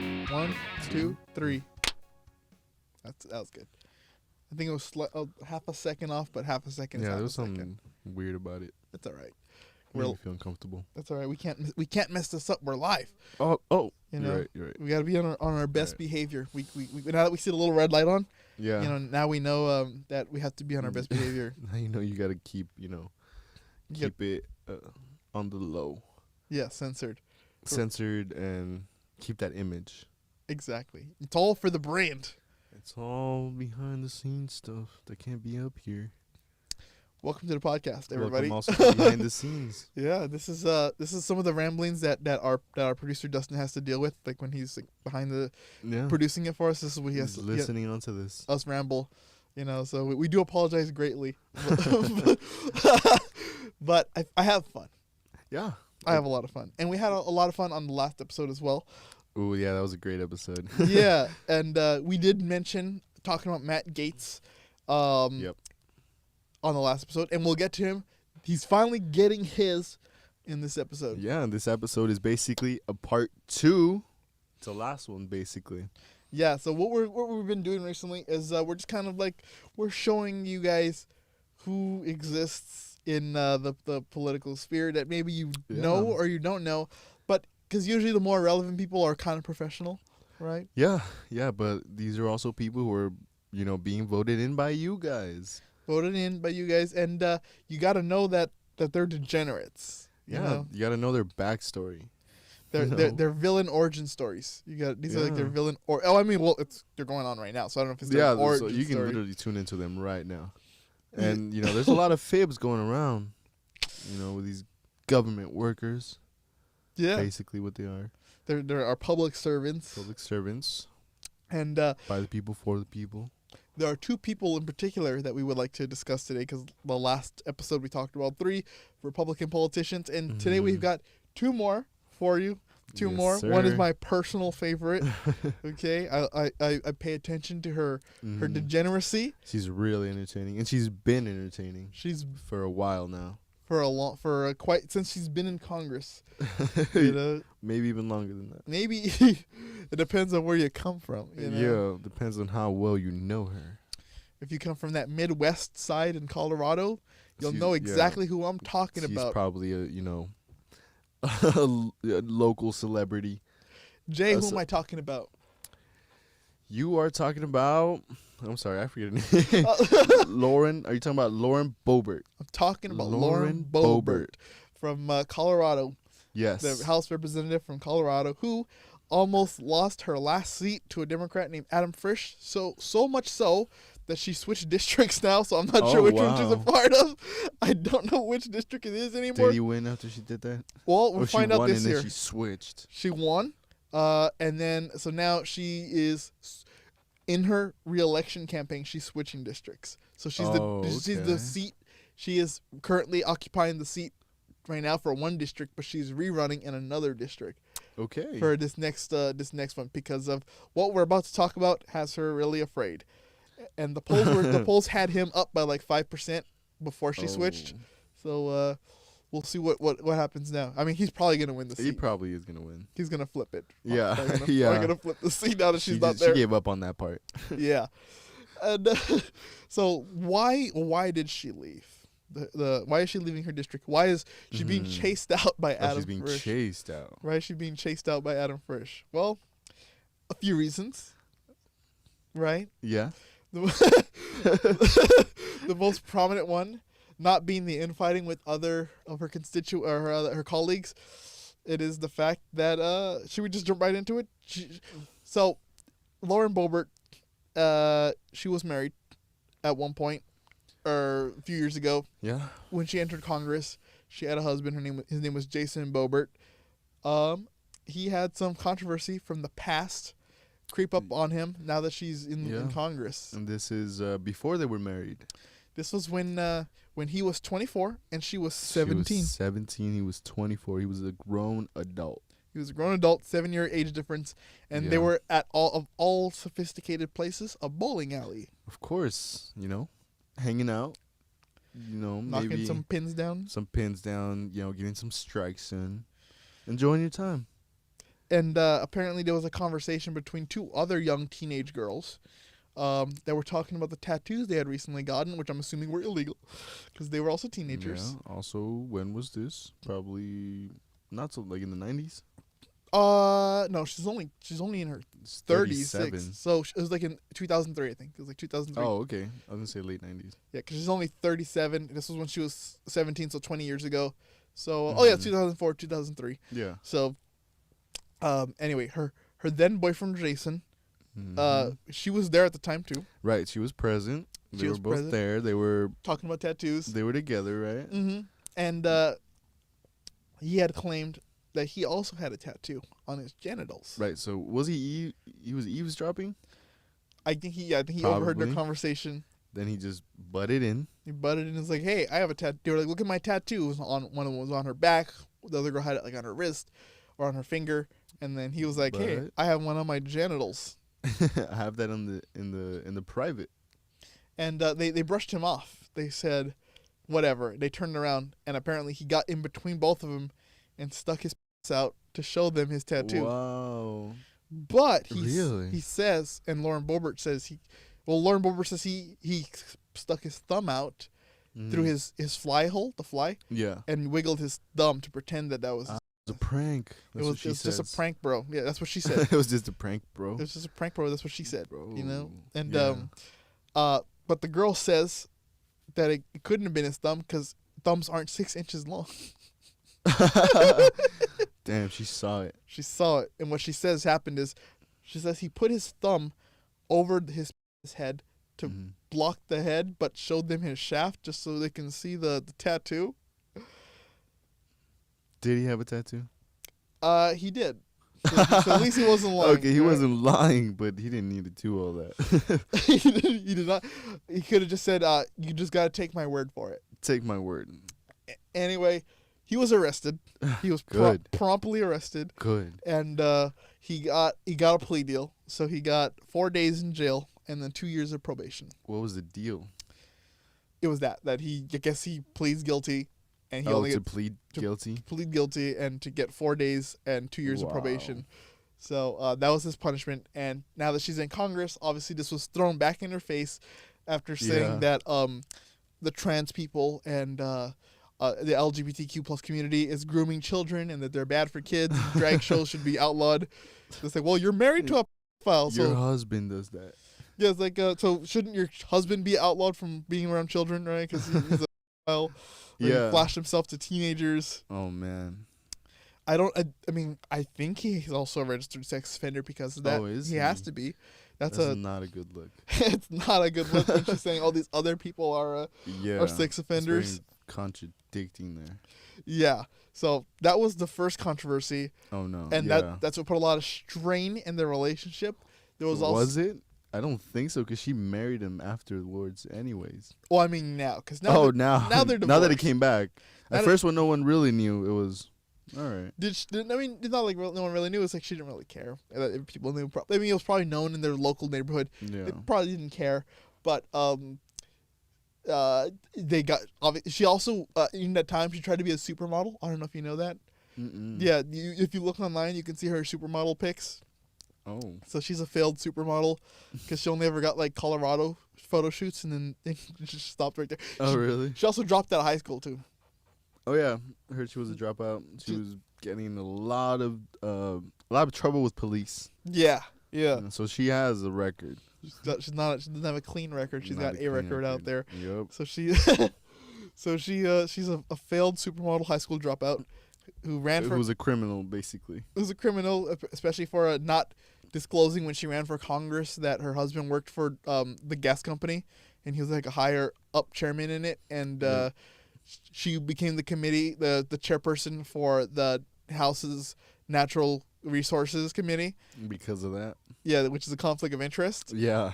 1, 2, 3. That was good. I think it was half a second off, but half a second. Yeah, half there was a second. something weird about it. That's all right. Made me feel uncomfortable. That's all right. We can't mess this up. We're live. Oh, You know, you're right. We got to be on our best behavior. We now that we see the little red light on. Yeah. You know, now we know that we have to be on our best behavior. Now you know you got to keep it on the low. Yeah, censored. Censored and keep that image. Exactly. It's all for the brand. It's all behind the scenes stuff that can't be up here. Welcome to the podcast, everybody. Welcome also to behind the scenes. Yeah, this is some of the ramblings that our producer Dustin has to deal with, like when he's like behind the producing it for us. This is what he has to listening onto this. Us ramble, So we do apologize greatly, but I have fun. Yeah, I have a lot of fun, and we had a lot of fun on the last episode as well. Oh yeah, that was a great episode. Yeah, and we did mention talking about Matt Gaetz. Yep. On the last episode, and we'll get to him. He's finally getting his in this episode. Yeah, and this episode is basically a part 2 to the last one, basically. Yeah, so what we've been doing recently is we're just kind of like we're showing you guys who exists in the political sphere that maybe you know or you don't know, but because usually the more relevant people are kind of professional, right? Yeah, but these are also people who are being voted in by you guys. Voted in by you guys, and you got to know that they're degenerates. You got to know their backstory. They're villain origin stories. These are like their villain they're going on right now, so I don't know if it's their origin so you can story. literally tune into them right now, and there's a lot of fibs going around, with these government workers. Yeah, basically what they are. They're our public servants. Public servants, and by the people for the people. There are 2 people in particular that we would like to discuss today because the last episode we talked about 3 Republican politicians, and today we've got 2 more for you. 2 more. Sir. One is my personal favorite. Okay, I pay attention to her degeneracy. She's really entertaining, and she's been entertaining. She's for a while now. Quite since she's been in Congress. Maybe even longer than that. Maybe it depends on where you come from. Yeah, depends on how well you know her. If you come from that Midwest side in Colorado, you'll know exactly who I'm talking about. She's probably a local celebrity. Jay, who am I talking about? You are talking about... I'm sorry, I forget her name. Lauren. Are you talking about Lauren Boebert? I'm talking about Lauren Boebert from Colorado. Yes. The House representative from Colorado who almost lost her last seat to a Democrat named Adam Frisch. So much so that she switched districts now, so I'm not sure which one she's a part of. I don't know which district it is anymore. Did he win after she did that? Well, we'll find out this year. She switched. She won. And then, so now she is... In her re-election campaign, she's switching districts. So she's the seat. She is currently occupying the seat right now for one district, but she's rerunning in another district. Okay. For this next one, because of what we're about to talk about, has her really afraid. And the polls had him up by like 5% before she switched. So we'll see what happens now. I mean, he's probably gonna win the seat. He probably is gonna win. He's gonna flip it. Yeah, probably gonna flip the seat now that she's not there. She gave up on that part. Yeah, and so why did she leave? Why is she leaving her district? Why is she being chased out by Adam? She's being chased out. Why is she being chased out by Adam Frisch? Well, a few reasons. Right. Yeah. The most prominent one. Not being the infighting with other of her her colleagues, it is the fact that should we just jump right into it? So, Lauren Boebert, she was married at one point, or a few years ago. Yeah. When she entered Congress, she had a husband. His name was Jason Boebert. He had some controversy from the past creep up on him now that she's in Congress. And this is before they were married. This was when he was 24 and she was 17. She was 17. He was 24. He was a grown adult. He was a grown adult, 7-year age difference, and they were at all sophisticated places, a bowling alley. Of course, hanging out, knocking maybe some pins down. Getting some strikes in, enjoying your time. And apparently there was a conversation between two other young teenage girls that were talking about the tattoos they had recently gotten, which I'm assuming were illegal because they were also teenagers. Yeah. Also, when was this? Probably not so like in the 90s. No, she's only in her 36. So it was like in 2003, I think. It was like 2003. Oh, okay. I was gonna say late 90s. Yeah, because she's only 37. This was when she was 17, so 20 years ago. So, oh yeah, 2004, 2003. Yeah. So, anyway, her then boyfriend Jason, she was there at the time too. Right. She was present. They were both there. They were talking about tattoos. They were together, right? Mm-hmm. And he had claimed that he also had a tattoo on his genitals. Right. So was he was eavesdropping? I think he overheard their conversation. Then he just butted in. He butted in and was like, "Hey, I have a tattoo." They were like, "Look at my tattoos." One of them was on her back. The other girl had it like on her wrist or on her finger. And then he was like, "Hey, I have one on my genitals." I have that in the private. And they brushed him off. They said, whatever. They turned around, and apparently he got in between both of them and stuck his out to show them his tattoo. Wow. But he says, and Lauren Boebert says he stuck his thumb out through his fly hole, the fly, and wiggled his thumb to pretend that was it was a prank. It was just a prank, bro. Yeah, that's what she said. It was just a prank, bro. It was just a prank, bro. That's what she said, bro. You know? And but the girl says that it couldn't have been his thumb because thumbs aren't 6 inches long. Damn, she saw it. She saw it. And what she says happened is, she says he put his thumb over his head to block the head, but showed them his shaft just so they can see the tattoo. Did he have a tattoo? He did. So at least he wasn't lying. Okay, he wasn't lying, but he didn't need to do all that. He did not. He could have just said, "You just gotta take my word for it." Take my word. Anyway, he was arrested. He was promptly arrested. Good. And he got a plea deal. So he got 4 days in jail and then 2 years of probation. What was the deal? It was that I guess he pleads guilty, and he to plead guilty. Plead guilty and to get 4 days and 2 years of probation. So that was his punishment. And now that she's in Congress, obviously this was thrown back in her face after saying that the trans people and the LGBTQ plus community is grooming children and that they're bad for kids. Drag shows should be outlawed. It's like, well, you're married to a pedophile. So your husband does that. Yeah, it's like, so shouldn't your husband be outlawed from being around children, right? Because he's a pedophile. He flashed himself to teenagers. Oh, man. I mean, I think he's also a registered sex offender because of that. Oh, is he? He has to be. That's not a good look. It's not a good look when she's saying all these other people are sex offenders. It's very contradicting there. Yeah. So that was the first controversy. Oh, no. And that's what put a lot of strain in their relationship. There was also... Was it? I don't think so, because she married him afterwards anyways. Well, I mean now, because now they're divorced. Now that it came back. At first, when no one really knew, it was... All right. It's not like no one really knew. It's like she didn't really care. People knew. I mean, it was probably known in their local neighborhood. Yeah. They probably didn't care. But they got. She also in that time she tried to be a supermodel. I don't know if you know that. Mm-mm. Yeah, if you look online, you can see her supermodel pics. Oh. So she's a failed supermodel because she only ever got like Colorado photo shoots and then she just stopped right there. Oh, really? She also dropped out of high school too. Oh yeah, I heard she was a dropout. She was getting in a lot of trouble with police. Yeah. So she has a record. She doesn't have a clean record. She's got a record out there. Yep. So she's a failed supermodel high school dropout who ran for. Who was a criminal, basically. Who's a criminal, especially for not disclosing when she ran for Congress that her husband worked for the gas company, and he was like a higher up chairman in it, and. She became the chairperson for the House's Natural Resources Committee. Because of that? Yeah, which is a conflict of interest. Yeah.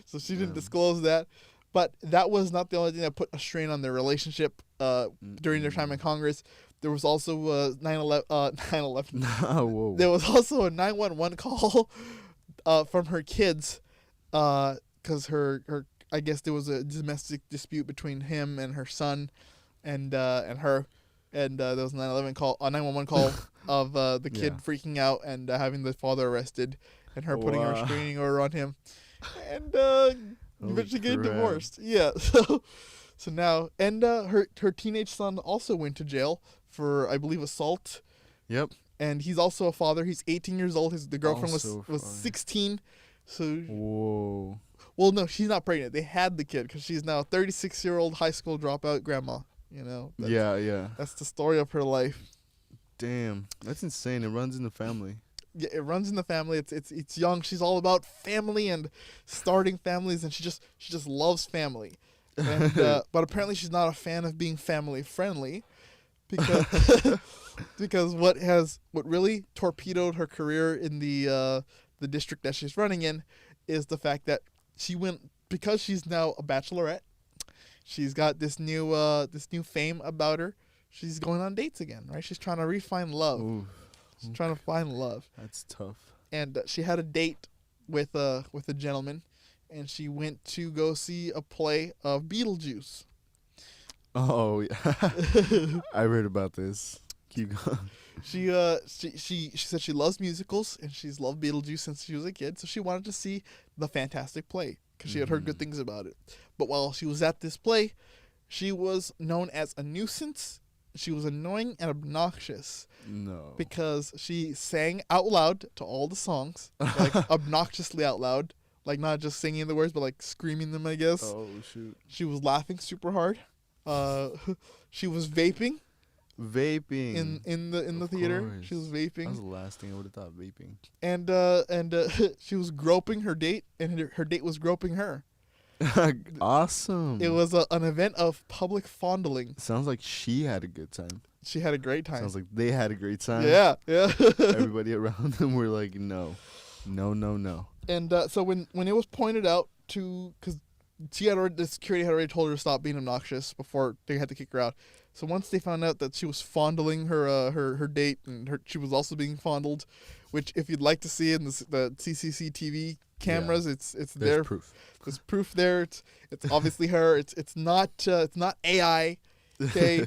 So she didn't disclose that. But that was not the only thing that put a strain on their relationship during their time in Congress. There was also 9/11. Whoa. There was also a 911 call from her kids because her I guess there was a domestic dispute between him and her son, and her, and there was a 911 call, a 911 call of the kid Yeah. freaking out and having the father arrested, and her putting her Wow. restraining order on him, and eventually getting crap. divorced. Yeah. So now, and her teenage son also went to jail for, I believe, assault. Yep. And he's also a father. He's 18 years old. The girlfriend was Also a father. 16. So, Whoa. well, no, she's not pregnant. They had the kid because she's now a 36-year-old high school dropout grandma. You know. Yeah. That's the story of her life. Damn. That's insane. It runs in the family. Yeah, it runs in the family. It's young. She's all about family and starting families, and she just loves family. And but apparently she's not a fan of being family friendly, because because what really torpedoed her career in the district that she's running in is the fact that because she's now a bachelorette. She's got this new fame about her. She's going on dates again, right? She's trying to refine love. Ooh, She's trying to find love. that's tough. And she had a date with a gentleman, and she went to go see a play of Beetlejuice. Oh, yeah. I read about this. Keep going. She said she loves musicals, and she's loved Beetlejuice since she was a kid, so she wanted to see the fantastic play because she had heard good things about it. But while she was at this play, she was known as a nuisance. She was annoying and obnoxious No. because she sang out loud to all the songs, like obnoxiously out loud, like not just singing the words but like screaming them, I guess. Oh, shoot. She was laughing super hard. She was vaping Vaping. in the Of theater. course. She was That vaping, was the last thing I would have thought, vaping. and she was groping her date, and her date was groping her. Awesome. It was an event of public fondling. Sounds like she had a good time. She had a great time. Sounds like they had a great time. Yeah. Everybody around them were like, no. And so when it was pointed out to, because the security had already told her to stop being obnoxious before they had to kick her out. So once they found out that she was fondling her date, and she was also being fondled, which if you'd like to see in the CCTV cameras, it's There's there. proof. There's proof there. It's obviously her. It's not AI. Okay.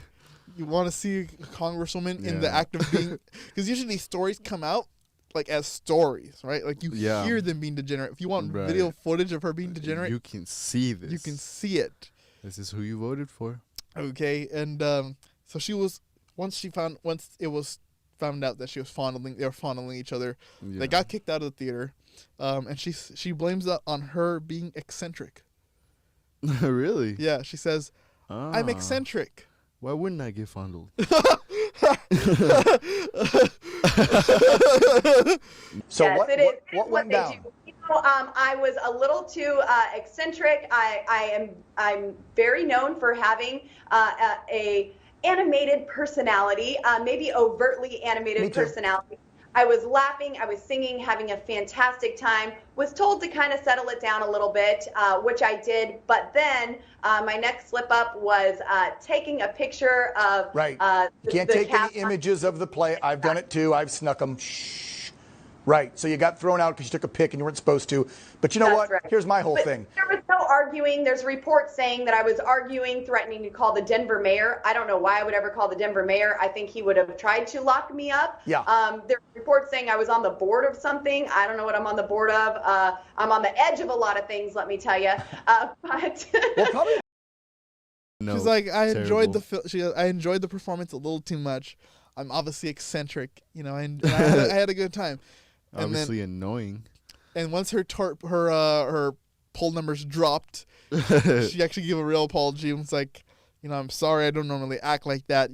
You want to see a congresswoman in the Yeah. act of being, because usually these stories come out like as stories, right? Like you hear them being degenerate. If you want video footage of her being degenerate, You can see this. you can see it. This is who you voted for. Okay, and so she was once it was found out that they were fondling each other. Yeah. They got kicked out of the theater, and she blames that on her being eccentric. Really? Yeah, she says, "I'm Ah. eccentric." Why wouldn't I get fondled? So Yes, what went they down? do. You know, I was a little too eccentric. I'm very known for having a animated personality, maybe overtly Me animated too. personality. I was laughing, I was singing, having a fantastic time. Was told to kind of settle it down a little bit, which I did. But then my next slip up was taking a picture of Right. You can't the take any cast- images of the play. I've done it too. I've snuck them. Right. So you got thrown out because you took a pic and you weren't supposed to. But you know That's what? right. Here's my whole But thing. there was no arguing. There's reports saying that I was arguing, threatening to call the Denver mayor. I don't know why I would ever call the Denver mayor. I think he would have tried to lock me up. Yeah. There's reports saying I was on the board of something. I don't know what I'm on the board of. I'm on the edge of a lot of things, let me tell you. But Well, probably. No, She's like, I enjoyed terrible. I enjoyed the performance a little too much. I'm obviously eccentric, and I had a good time. And Obviously annoying. And once her poll numbers dropped, she actually gave a real apology and was like, I'm sorry, I don't normally act like that.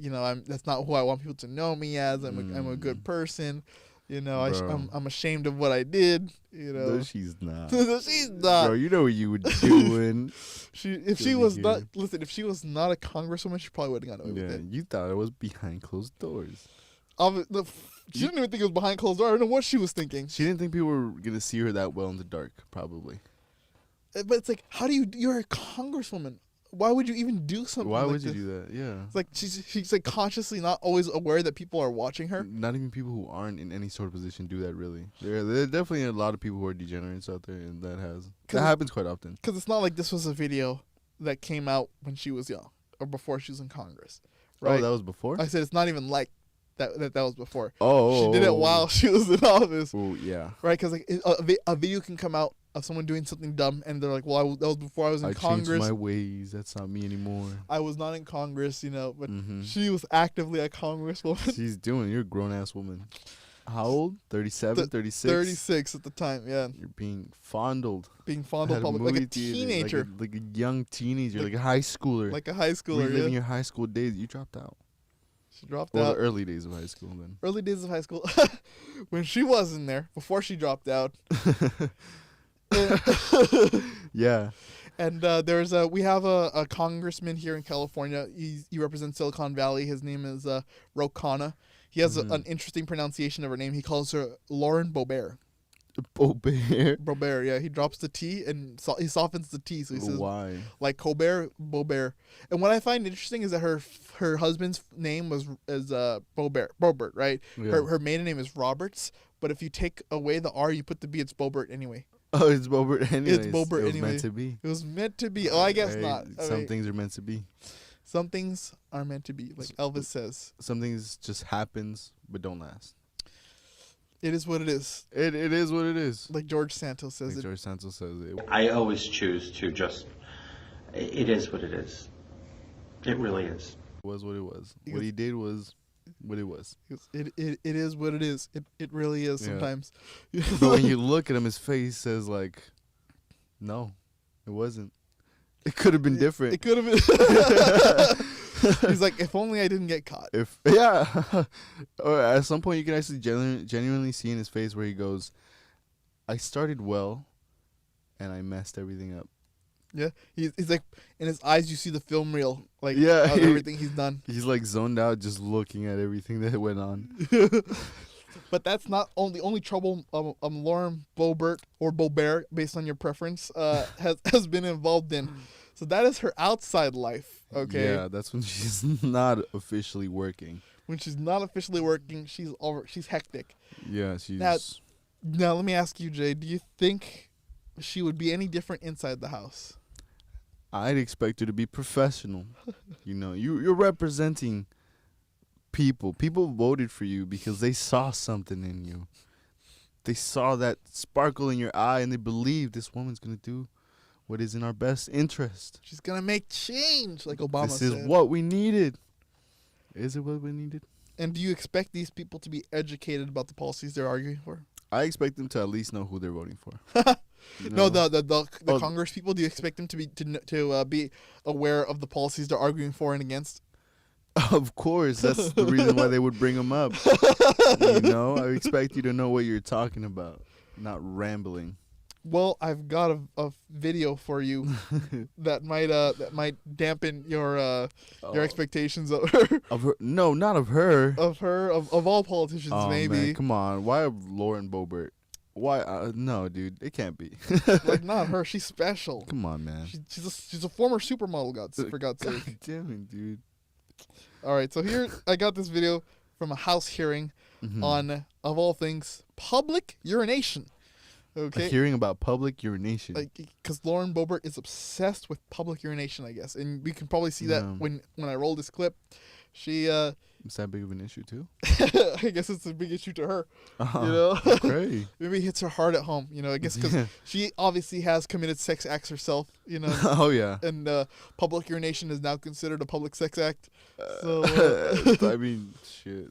That's not who I want people to know me as. I'm a good person. I'm ashamed of what I did. No, she's not. She's not. Bro, you know what you were doing. If she was not a congresswoman, she probably would have gotten away with Yeah, it. you thought it was behind closed doors. She didn't even think it was behind closed doors. I don't know what she was thinking. She didn't think people were going to see her that well in the dark, probably. But it's like, you're a congresswoman. Why would you even do something Why like would you this? do that? Yeah. It's like she's like consciously not always aware that people are watching her. Not even people who aren't in any sort of position do that, really. There are definitely a lot of people who are degenerates out there, and that happens quite often. Because it's not like this was a video that came out when she was young or before she was in Congress, right? Oh, that was before? I said it's not even like that was before. Oh, She did it while she was in office. Oh yeah. Right, because like a video can come out of someone doing something dumb, and they're like, "Well, that was before I was in Congress. I changed my ways. That's not me anymore. I was not in Congress, you know." But Mhm. she was actively a congresswoman. She's doing. You're a grown ass woman. How old? 37, 36? 36 at the time, yeah. You're being fondled. Being fondled At a public, like a movie theater, teenager, like a young teenager, like a high schooler. like a high schooler. Reliving Yeah. your high school days. You dropped out. She dropped Well, out. the early days of high school then. Early days of high school, when she was in there, before she dropped out. Yeah. And we have a congressman here in California. He represents Silicon Valley. His name is Ro Khanna. He has an interesting pronunciation of her name. He calls her Lauren Boebert. Boebert. Boebert, yeah. He drops the T and he softens the T, so he says Why? like Colbert, Boebert. And what I find interesting is that her husband's name is Boebert, right? Yeah. Her maiden name is Roberts, but if you take away the R, you put the B, it's Boebert anyway. Oh, it's Boebert anyways. It's Boebert it was anyway. meant to be. It was meant to be. Oh, I guess Right? not. Some things are meant to be. Some things are meant to be, like Elvis says. Some things just happens, but don't last. It is what it is. It is what it is. Like George Santos says Like it. George Santos says it. I always choose to just, it is what it is. It really is. It was what it was. Because- What he did was what it was. It is what it is. It really is Yeah. sometimes. But when you look at him, his face says like, no, it wasn't. It could have been different. It could have been. He's like, if only I didn't get caught. Or at some point you can actually genuinely see in his face where he goes, I started well, and I messed everything up. Yeah, he's like, in his eyes you see the film reel, like Yeah, of everything he's done. He's like zoned out, just looking at everything that went on. But that's not the only trouble Lauren Boebert or Boebert, based on your preference, has been involved in. So that is her outside life. Okay. Yeah, that's when she's not officially working. When she's not officially working, she's hectic. Yeah, she's. Now let me ask you, Jay. Do you think she would be any different inside the house? I'd expect her to be professional. You know, you're representing people. People voted for you because they saw something in you. They saw that sparkle in your eye, and they believe this woman's gonna do what is in our best interest. She's gonna make change, like Obama This said. is what we needed. Is it what we needed? And do you expect these people to be educated about the policies they're arguing for? I expect them to at least know who they're voting for. You No, know? the Congress people. Do you expect them to be aware of the policies they're arguing for and against? Of course, that's the reason why they would bring them up. You know, I expect you to know what you're talking about, not rambling. Well, I've got a video for you that might dampen your expectations of her. Of her? No, not of her. Of all politicians, Oh, maybe. man, come on. Why of Lauren Boebert? Why? No, dude, it can't be. Like, not her. She's special. Come on, man. She's a former supermodel, for God's God sake. damn it, dude. All right, so here I got this video from a House hearing on, of all things, public urination. Okay. A hearing about public urination. Because Lauren Boebert is obsessed with public urination, I guess, and we can probably see that when I roll this clip. She, Is that big of an issue too? I guess it's a big issue to her. You know, Okay. maybe it hits her hard at home. You know, I guess because she obviously has committed sex acts herself. You know. Oh yeah. And public urination is now considered a public sex act. So I mean, shit.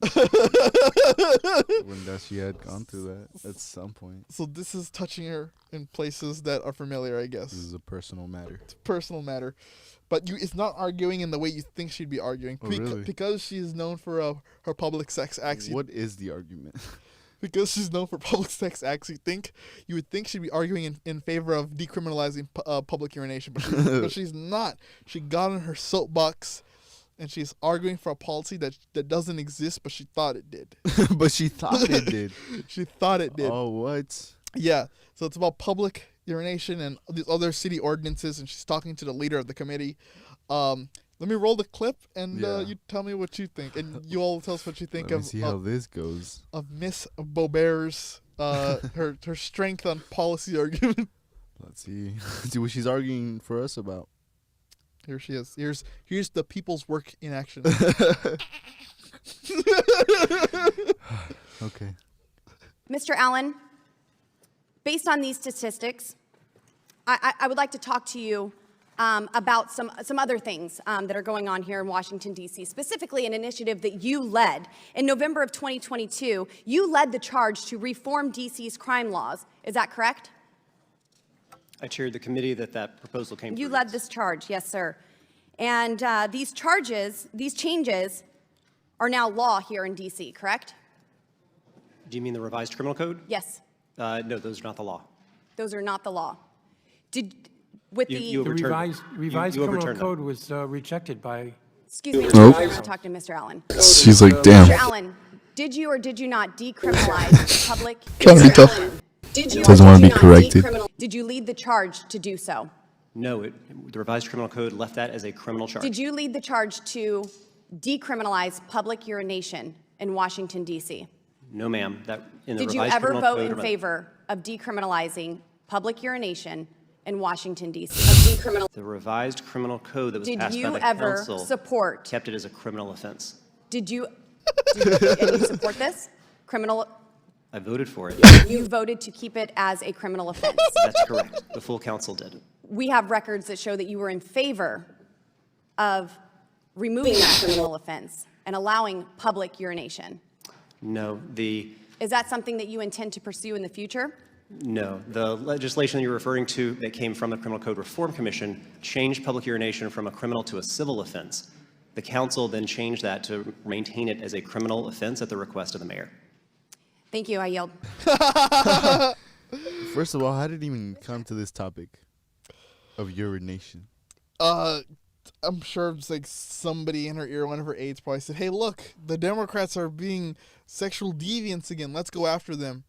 When that she had gone through that at some point. So this is touching her in places that are familiar, I guess. This is a personal matter. It's a personal matter. But it's not arguing in the way you think she'd be arguing. Oh, really? Because she's known for her public sex acts. What is the argument? Because she's known for public sex acts, you would think she'd be arguing in favor of decriminalizing public urination. But she's not. She got on her soapbox, and she's arguing for a policy that doesn't exist, but she thought it did. But she thought it did. She thought it did. Oh, what? Yeah. So it's about public urination and these other city ordinances, and she's talking to the leader of the committee. Let me roll the clip, and you tell me what you think, and you all tell us what you think Let me see how this goes. of Miss Boebert's her strength on policy argument. Let's see. See what she's arguing for us about. Here she is. Here's the people's work in action. Okay. Mr. Allen, based on these statistics, I would like to talk to you about some other things that are going on here in Washington, D.C., specifically an initiative that you led. In November of 2022, you led the charge to reform D.C.'s crime laws. Is that correct? I chaired the committee that proposal came You through. led this charge, yes, sir. And these changes are now law here in D.C., correct? Do you mean the revised criminal code? Yes, No, those are not the law. those are not the law. You The overturned revised you criminal overturned them. code was rejected by. Excuse me, Nope. I want to talk to Mr. Allen. She's like, Mr. damn. Allen, did you or did you not decriminalize public? Trying to be tough. Did you or Doesn't did wanna you be not corrected. Did you lead the charge to do so? No, the revised criminal code left that as a criminal charge. Did you lead the charge to decriminalize public urination in Washington, D.C.? No, ma'am. That in the Did you revised ever criminal vote code in are- favor of decriminalizing public urination in Washington, D.C.? The revised criminal code that was Did passed by you the ever council support? kept it as a criminal offense. Did you? And you support this criminal? I voted for it. You voted to keep it as a criminal offense. That's correct. The full council did. We have records that show that you were in favor of removing that criminal offense and allowing public urination. No, Is that something that you intend to pursue in the future? No, the legislation you're referring to that came from the Criminal Code Reform Commission changed public urination from a criminal to a civil offense. The council then changed that to maintain it as a criminal offense at the request of the mayor. Thank you. I yield. First of all, how did it even come to this topic of urination? I'm sure it's like somebody in her ear, one of her aides probably said, "Hey, look, the Democrats are being sexual deviants again. Let's go after them."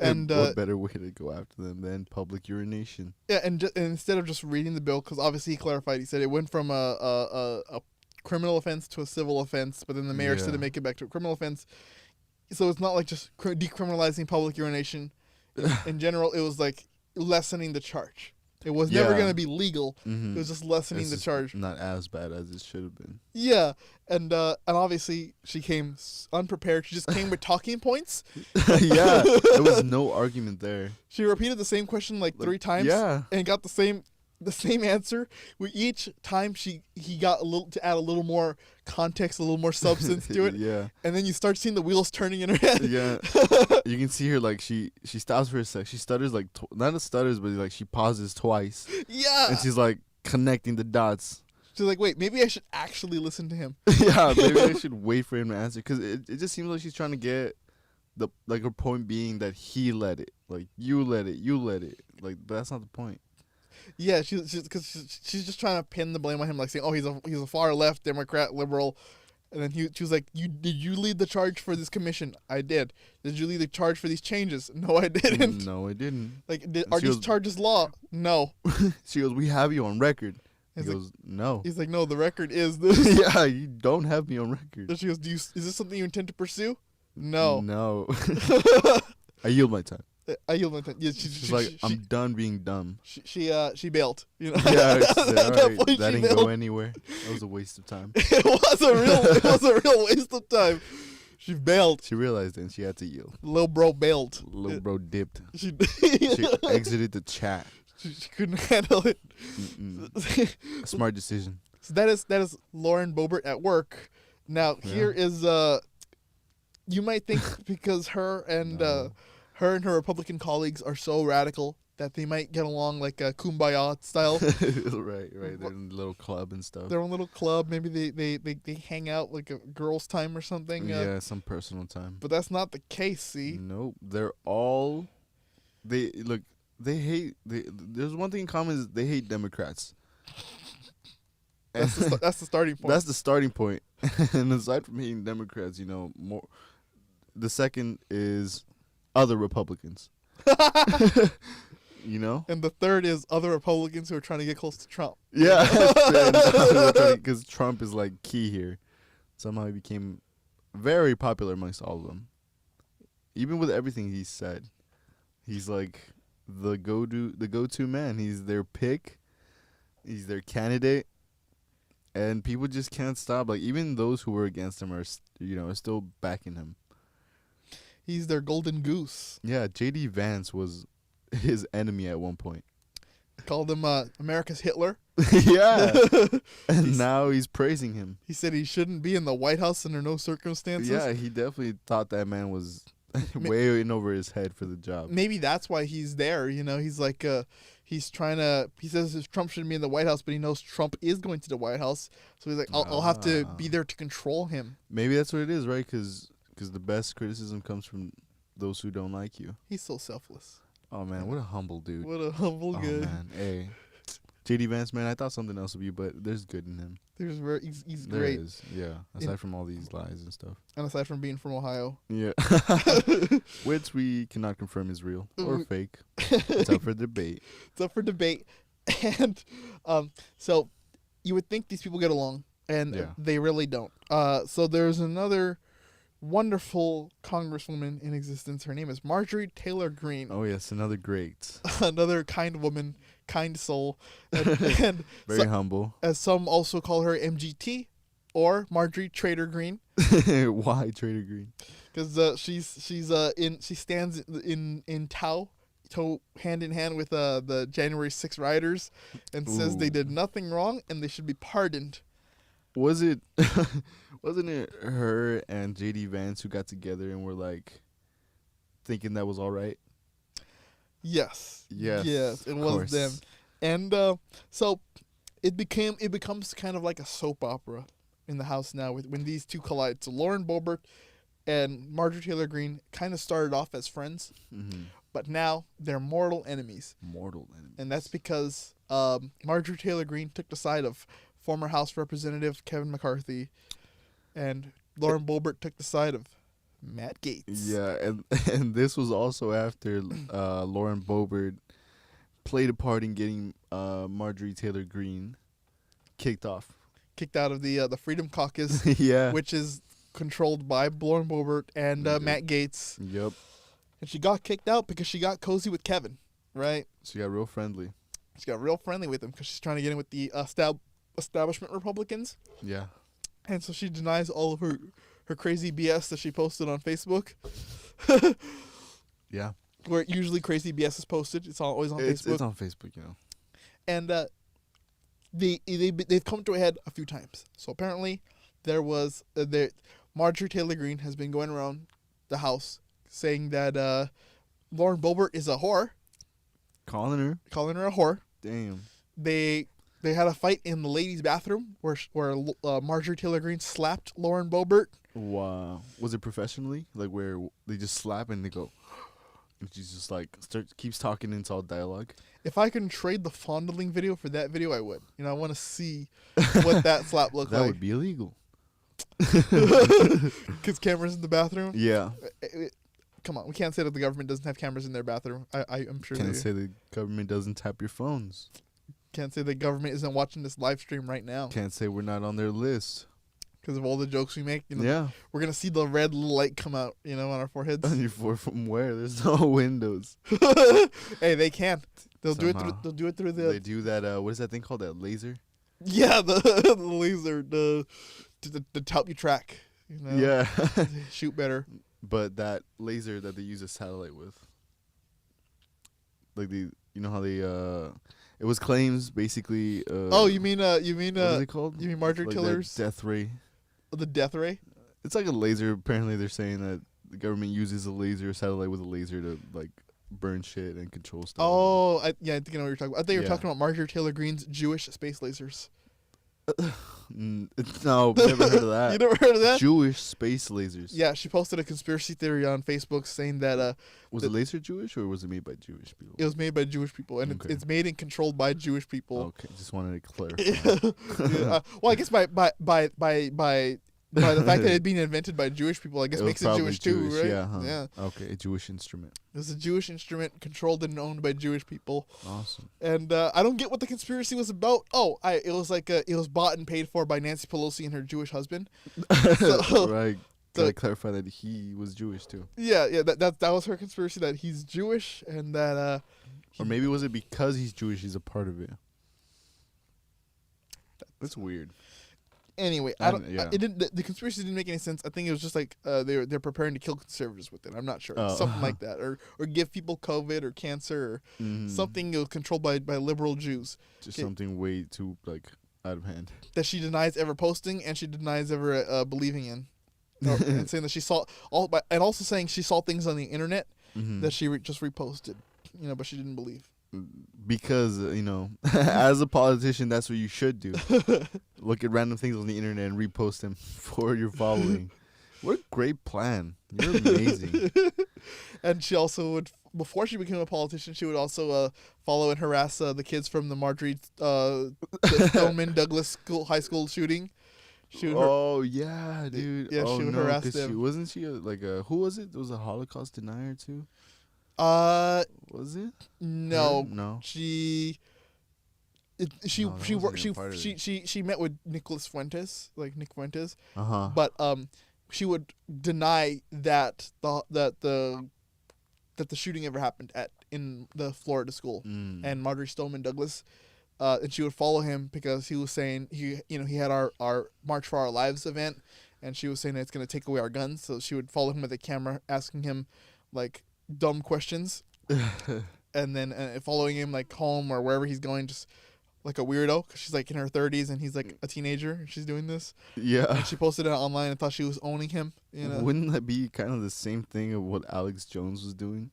And what better way to go after them than public urination? yeah, and instead of just reading the bill, because obviously he clarified, he said it went from a criminal offense to a civil offense, but then the mayor said to make it back to a criminal offense. So it's not like just decriminalizing public urination. In general, it was like lessening the charge. It was never Yeah. going to be legal. It was just lessening This the is charge. Not as bad as it should have been. Yeah, and obviously she came unprepared. She just came with talking points. Yeah, there was no argument there. She repeated the same question like 3 times. yeah. and got the same answer. With each time he got to add a little more context, a little more substance to it. Yeah. And then you start seeing the wheels turning in her head. Yeah, you can see her like she stops for a sec. She stutters like not stutters, but like she pauses twice, Yeah. and she's like connecting the dots. She's like, wait, maybe I should actually listen to him. Yeah, maybe I should wait for him to answer because it just seems like she's trying to get her point being that he led it, like you led it, like but that's not the point. Yeah, she's just trying to pin the blame on him, like saying, oh, he's a far left Democrat liberal. And then she was like, did you lead the charge for this commission? I did. Did you lead the charge for these changes? No, I didn't. No, I didn't. Like, are She these goes- charges law? No. She goes, we have you on record. He He's like- goes, no. He's like, no, the record is this. Yeah, you don't have me on record. And she goes, is this something you intend to pursue? No. No. I yield my time. I yield my time. Yeah, She's like, I'm done being dumb. she bailed. You know? Yeah, At all that right, point, that she didn't go bailed. anywhere. That was a waste of time. It was a real waste of time. She bailed. She realized it and she had to yield. Lil bro bailed. Little bro dipped. She She exited the chat. she couldn't handle it. A smart decision. So that is Lauren Boebert at work. Now here is you might think because her and her Republican colleagues are so radical that they might get along like a kumbaya style. right. They're in a little club and stuff. Their own little club. Maybe they hang out like a girls' time or something. Yeah, some personal time. But that's not the case. See. Nope. They're all. They hate. There's one thing in common is they hate Democrats. That's the starting point. That's the starting point. And aside from hating Democrats, more. The second is other Republicans. And the third is other Republicans who are trying to get close to Trump. Yeah, because Trump is like key here. Somehow he became very popular amongst all of them. Even with everything he said, he's like the go-to man. He's their pick. He's their candidate. And people just can't stop. Like, even those who were against him are is still backing him. He's their golden goose. Yeah, J.D. Vance was his enemy at one point. Called him America's Hitler. Yeah. And now he's praising him. He said he shouldn't be in the White House under no circumstances. Yeah, he definitely thought that man was way in over his head for the job. Maybe that's why he's there. He's like, he's trying to, he says Trump shouldn't be in the White House, but he knows Trump is going to the White House. So he's like, I'll have to be there to control him. Maybe that's what it is, right? Because the best criticism comes from those who don't like you. He's so selfless. Oh, man, what a humble dude. What a humble guy. Oh, man, hey. J.D. Vance, man, I thought something else of you, but there's good in him. He's There great. is, yeah. Aside from all these lies and stuff. And aside from being from Ohio. Yeah. Which we cannot confirm is real or fake. It's up for debate. It's up for debate. And so you would think these people get along, and they really don't. So there's another wonderful congresswoman in existence. Her name is Marjorie Taylor Greene. Oh, yes, another great. Another kind woman, kind soul. And Very humble. As some also call her MGT or Marjorie Trader Greene. Why Trader Greene? Because she stands in toe hand in hand with the January 6 rioters and says they did nothing wrong and they should be pardoned. Wasn't it her and J.D. Vance who got together and were like thinking that was all right? Yes, it was them. And so it becomes kind of like a soap opera in the House now when these two collide. So Lauren Boebert and Marjorie Taylor Greene kind of started off as friends, but now they're mortal enemies. And that's because Marjorie Taylor Greene took the side of former House Representative Kevin McCarthy, and Lauren Boebert took the side of Matt Gaetz. Yeah, and this was also after Lauren Boebert played a part in getting Marjorie Taylor Greene kicked out of the Freedom Caucus, which is controlled by Lauren Boebert and Matt Gaetz. Yep. And she got kicked out because she got cozy with Kevin, right? She got real friendly. She got real friendly with him because she's trying to get in with the establishment Republicans. Yeah. And so she denies all of her crazy BS that she posted on Facebook. Yeah. Where usually crazy BS is posted. It's always on Facebook. It's on Facebook, And they've come to a head a few times. So apparently there was Marjorie Taylor Greene has been going around the House saying that Lauren Boebert is a whore. Calling her a whore. Damn. They had a fight in the ladies' bathroom where Marjorie Taylor Greene slapped Lauren Boebert. Wow. Was it professionally? Like where they just slap and they go, and she's just like keeps talking into all dialogue? If I can trade the fondling video for that video, I would. I want to see what that slap looked like. That would be illegal. Because cameras in the bathroom? Yeah. Come on, we can't say that the government doesn't have cameras in their bathroom. I'm sure. Can't say the government doesn't tap your phones. Can't say the government isn't watching this live stream right now. Can't say we're not on their list. Because of all the jokes we make. Yeah. We're going to see the red light come out, on our foreheads. On your forehead from where? There's no windows. Hey, they can. They'll do it through the... They do that, what is that thing called? That laser? Yeah, the laser to help you track. Yeah. Shoot better. But that laser that they use a satellite with. Like how they it was claims basically you mean what is it called? You mean Marjorie Taylor's death ray? The death ray? It's like a laser. Apparently they're saying that the government uses a satellite with a laser to like burn shit and control stuff. Oh, I think I know what you're talking about. I thought you were talking about Marjorie Taylor Greene's Jewish space lasers. No, never heard of that. You never heard of that? Jewish space lasers. Yeah, she posted a conspiracy theory on Facebook saying that was the laser Jewish or was it made by Jewish people? It was made by Jewish people, and it's made and controlled by Jewish people. Okay, just wanted to clarify. Well, I guess by the fact that it being invented by Jewish people, I guess makes it Jewish too, right? Yeah, huh? Yeah. Okay, a Jewish instrument. It's a Jewish instrument controlled and owned by Jewish people. Awesome. And I don't get what the conspiracy was about. It was bought and paid for by Nancy Pelosi and her Jewish husband. Right. Gotta clarify that he was Jewish too. Yeah. That was her conspiracy, that he's Jewish and that. Or maybe was it because he's Jewish he's a part of it? That's weird. Anyway, the conspiracy didn't make any sense. I think it was just like they're preparing to kill conservatives with it. I'm not sure, something like that, or give people COVID or cancer or something controlled by liberal Jews. Just something way too like out of hand. That she denies ever posting and she denies ever believing in, and saying that she saw and also saying she saw things on the internet that she just reposted, but she didn't believe. Because, as a politician, that's what you should do. Look at random things on the internet and repost them for your following. What a great plan. You're amazing. And she also would, before she became a politician, she would also follow and harass the kids from the Marjorie Stoneman Douglas high school shooting. Yeah, dude. Yeah, she would harass them. Wasn't she who was it? It was a Holocaust denier, too? Was it? No. She met with Nick Fuentes. But she would deny that the shooting ever happened in the Florida school. And Marjorie Stoneman Douglas, and she would follow him because he was saying he had our March for Our Lives event, and she was saying that it's going to take away our guns. So she would follow him with a camera, asking him like dumb questions, and then following him like home or wherever he's going, just like a weirdo, because she's like in her 30s and he's like a teenager and she's doing this. Yeah. And she posted it online and thought she was owning him. Wouldn't that be kind of the same thing of what Alex Jones was doing?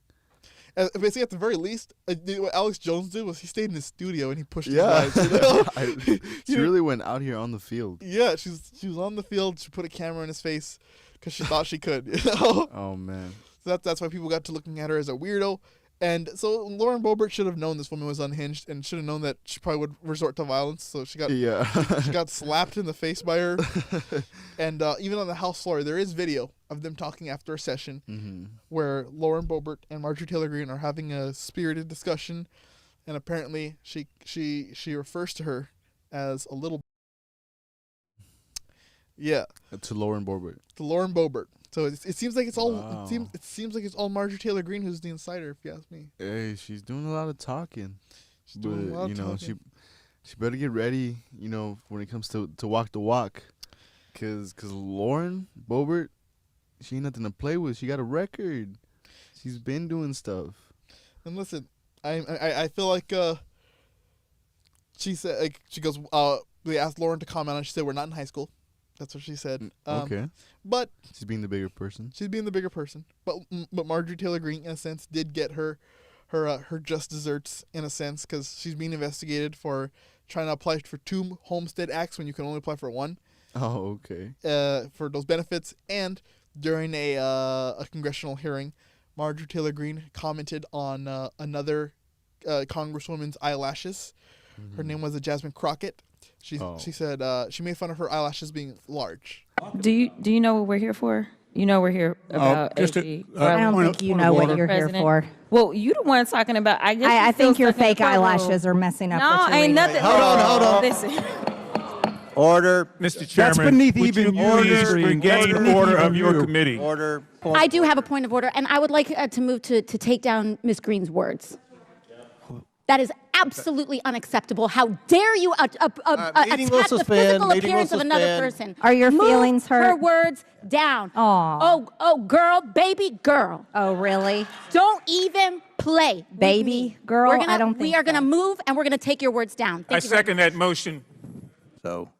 Basically, at the very least, what Alex Jones did was he stayed in his studio and he pushed his lights. She really went out here on the field. Yeah, she was on the field. She put a camera in his face because she thought she could. Oh man. So that's why people got to looking at her as a weirdo. And so Lauren Boebert should have known this woman was unhinged and should have known that she probably would resort to violence. So she got she got slapped in the face by her. And even on the House floor, there is video of them talking after a session where Lauren Boebert and Marjorie Taylor Greene are having a spirited discussion. And apparently she refers to her as a little. Yeah. To Lauren Boebert. To Lauren Boebert. So it seems like it's all it seems like it's all Marjorie Taylor Greene who's the insider, if you ask me. Hey, she's doing a lot of talking. She's doing a lot of talking. She better get ready, when it comes to walk the walk, cause Lauren Boebert, she ain't nothing to play with. She got a record. She's been doing stuff. And listen, I feel like she said, like, she goes, they asked Lauren to comment on it. She said, we're not in high school. That's what she said. Okay. But she's being the bigger person. But Marjorie Taylor Greene, in a sense, did get her just desserts, in a sense, because she's being investigated for trying to apply for 2 Homestead Acts when you can only apply for 1. Oh, okay. For those benefits. And during a congressional hearing, Marjorie Taylor Greene commented on another congresswoman's eyelashes. Her name was Jasmine Crockett. She said she made fun of her eyelashes being large. Do you know what we're here for? You know we're here about AG. I don't think you know what you're here for. Well, you the one talking about. I think your fake eyelashes are messing up. No, ain't nothing. Hold on. Listen. Order. Mr. Chairman, That's beneath would even you please engage the order of your committee? Order. I do have a point of order, and I would like to move to take down Ms. Greene's words. That is absolutely unacceptable. How dare you attack the physical appearance of another person? Are your feelings hurt? Her words down. Aww. Oh, girl, baby girl. Oh, really? Don't even play. Baby girl? I don't think we are going to move, and we're going to take your words down. I second that motion. So,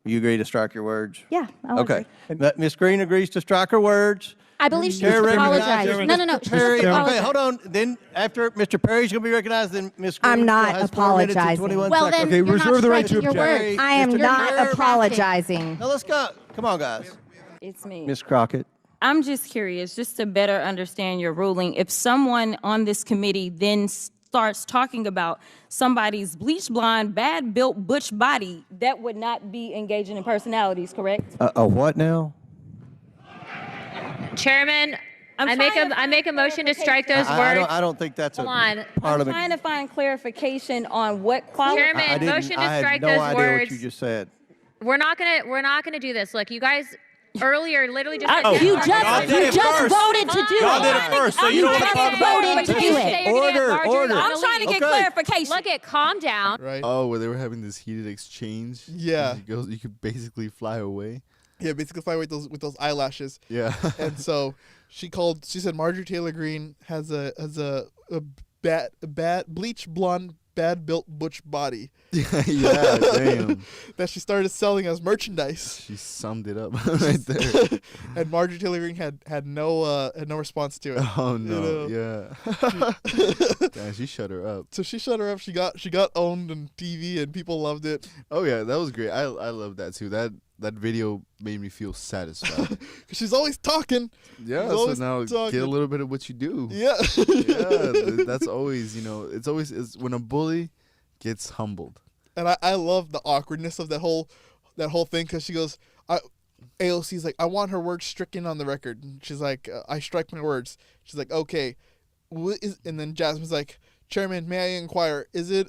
you agree to strike your words? Yeah. Okay. Ms. Greene agrees to strike her words. I believe she needs to apologize. No. Okay, hold on. Then after Mr. Perry's going to be recognized, then Ms. Greene I'm not has 4 minutes and apologizing. 21 Well, seconds. then you're not striking your words. I am not apologizing. Now let's go. Come on, guys. It's me. Ms. Crockett. I'm just curious, just to better understand your ruling. If someone on this committee then starts talking about somebody's bleach blonde, bad built butch body, that would not be engaging in personalities, correct? A what now? Chairman, I make a motion to strike those words. I don't think that's Hold on. I'm trying to find clarification on what qualifies. Chairman, motion to strike those words. I had no idea what you just said. We're not gonna do this. Look, you guys earlier, literally just. You just voted to do Y'all did it it. first, so you don't want to talk about voted to do it. Order. I'm trying to get clarification. Look at, calm down. Right. Oh, where they were having this heated exchange. Yeah. You could basically fly away. Yeah, basically fly with those eyelashes. Yeah. And so she said Marjorie Taylor Greene has a bad bleach blonde, bad built butch body. Yeah, damn. That she started selling as merchandise. She summed it up right there. And Marjorie Taylor Greene had no response to it. Oh no, yeah. Damn, she shut her up. So she shut her up. She got owned on TV and people loved it. Oh yeah, that was great. I love that too. That video made me feel satisfied. Cause she's always talking. Yeah, so now get a little bit of what you do. Yeah. Yeah, that's always, it's when a bully gets humbled. And I love the awkwardness of that whole thing, because she goes, AOC's like, I want her words stricken on the record. And she's like, I strike my words. She's like, okay. And then Jasmine's like, Chairman, may I inquire, is it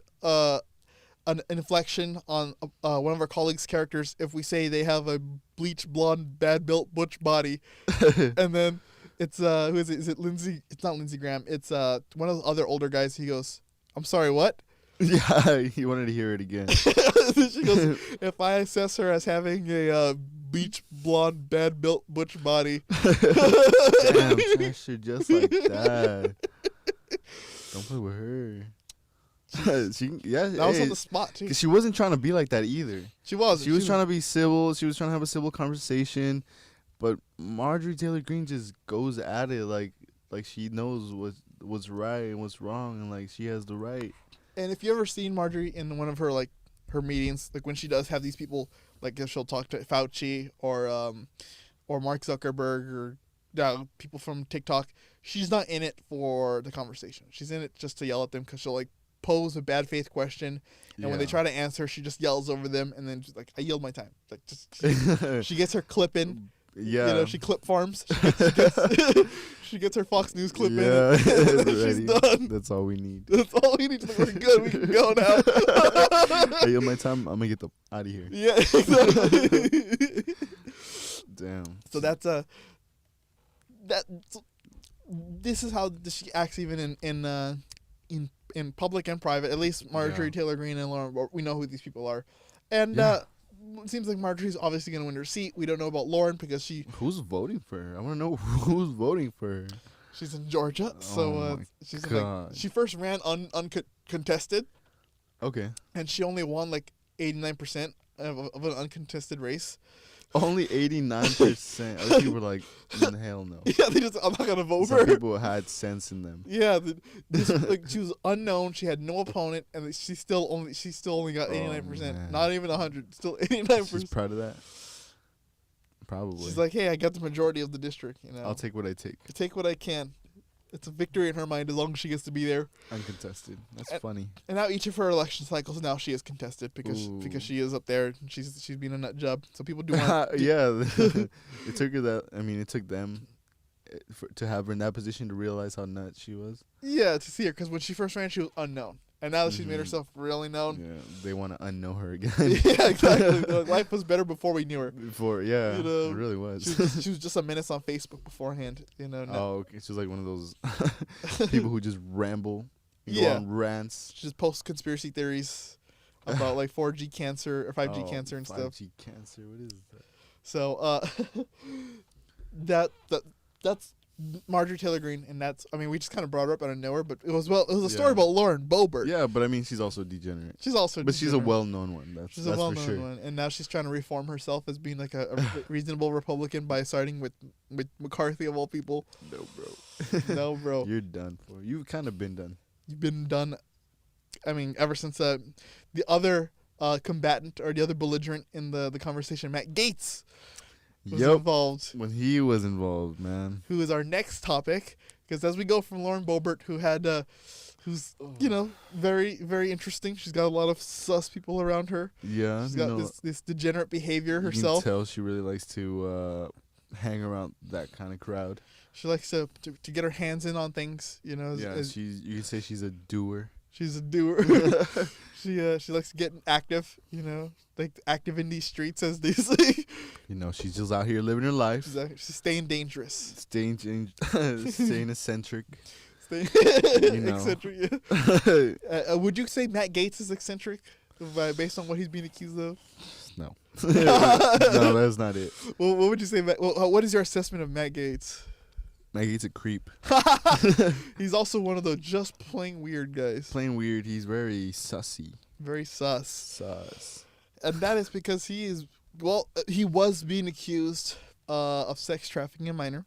an inflection on one of our colleagues' characters if we say they have a bleach blonde, bad built butch body? And then it's who is it? Is it Lindsey? It's not Lindsey Graham. It's one of the other older guys. He goes, I'm sorry, what? Yeah, he wanted to hear it again. She goes, if I assess her as having a bleach blonde, bad built butch body. Damn, trash her just like that. Don't play with her. That was on the spot too. Cause she wasn't trying to be like that either. She was trying to be civil. She was trying to have a civil conversation, but Marjorie Taylor Greene just goes at it like she knows what's right and what's wrong, and like she has the right. And if you ever seen Marjorie in one of her her meetings, like when she does have these people, like if she'll talk to Fauci or Mark Zuckerberg or people from TikTok, she's not in it for the conversation. She's in it just to yell at them, because she'll pose a bad faith question, and when they try to answer, she just yells over them, and then she's like, I yield my time. Like, she gets her clip in. Yeah, she clip farms. She gets her Fox News clip in, and she's done. That's all we need. That's all we need. We're good. We can go now. I yield my time. I'm gonna get out of here. Yeah, exactly. Damn. So that's this is how she acts even in public and private. At least Marjorie Taylor Greene and Lauren, we know who these people are. And it seems like Marjorie's obviously going to win her seat. We don't know about Lauren because she... Who's voting for her? I want to know who's voting for her. She's in Georgia. So she's she first ran uncontested. Okay. And she only won 89% of an uncontested race. Only 89%. Other people were like, hell no. Yeah, I'm not gonna vote for her. Some people had sense in them. Yeah, she was unknown. She had no opponent, and she still only got 89%. Not even 100. Still 89%. She's proud of that. Probably. She's like, hey, I got the majority of the district. I'll take what I take. Take what I can. It's a victory in her mind as long as she gets to be there. Uncontested. That's funny. And now each of her election cycles, now she is contested because she is up there and she's been a nut job. So people do want. Yeah, it took her that. I mean, it took them to have her in that position to realize how nuts she was. Yeah, to see her, because when she first ran, she was unknown, and now that she's made herself really known, they want to unknow her again. Yeah, exactly. Life was better before we knew her. It really was. She was just a menace on Facebook beforehand. Oh, okay. She was like one of those people who just ramble, go on rants. She just posts conspiracy theories about 4G cancer or 5G cancer and 5G stuff. 5G cancer. What is that? So that's Marjorie Taylor Greene, and we just kind of brought her up out of nowhere, but it was a story about Lauren Boebert. Yeah, but I mean, she's also degenerate. She's a well-known one. She's a well-known one, and now she's trying to reform herself as being a reasonable Republican by siding with McCarthy of all people. No, bro. You're done for. You've kind of been done. You've been done. I mean, ever since the other combatant or the other belligerent in the conversation, Matt Gaetz, was involved. When he was involved, man. Who is our next topic? Because as we go from Lauren Boebert, who's very, very interesting. She's got a lot of sus people around her. Yeah. She's got this degenerate behavior herself. You can tell she really likes to hang around that kind of crowd. She likes to get her hands in on things, Yeah, you can say she's a doer. She's a doer. She likes to get active, like active in these streets, as they say. She's just out here living her life. She's staying dangerous. Staying eccentric. Eccentric, yeah. Would you say Matt Gaetz is eccentric based on what he's being accused of? No. No, that's not it. Well, what would you say? What is your assessment of Matt Gaetz? Matt Gaetz a creep. He's also one of the just plain weird guys. Plain weird. He's very sussy. Very sus. And that is because he was being accused of sex trafficking a minor.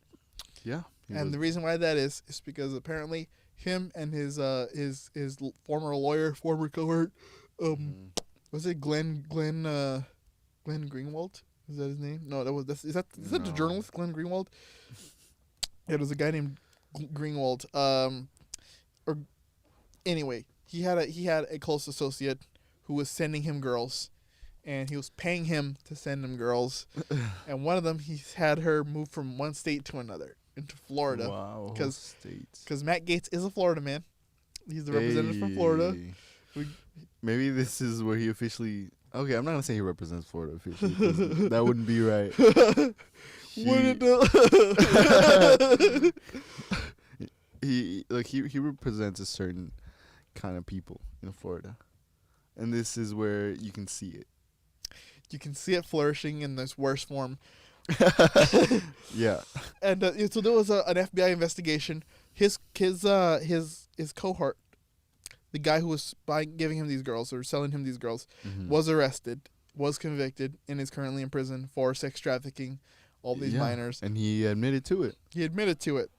Yeah. And the reason why that is because apparently him and his former cohort, was it Glenn Greenwald? Is that his name? No, is that the journalist Glenn Greenwald? Yeah, it was a guy named Greenwald. Anyway, he had a close associate who was sending him girls, and he was paying him to send him girls. And one of them, he had her move from one state to another, into Florida. Wow. Because Matt Gaetz is a Florida man. He's the representative from Florida. Maybe this is where he officially... Okay, I'm not going to say he represents Florida officially. That wouldn't be right. He represents a certain kind of people in Florida. And this is where you can see it. You can see it flourishing in this worst form. Yeah. And so there was an FBI investigation. His cohort, the guy who was giving him these girls or selling him these girls, was arrested, was convicted, and is currently in prison for sex trafficking all these minors. And he admitted to it.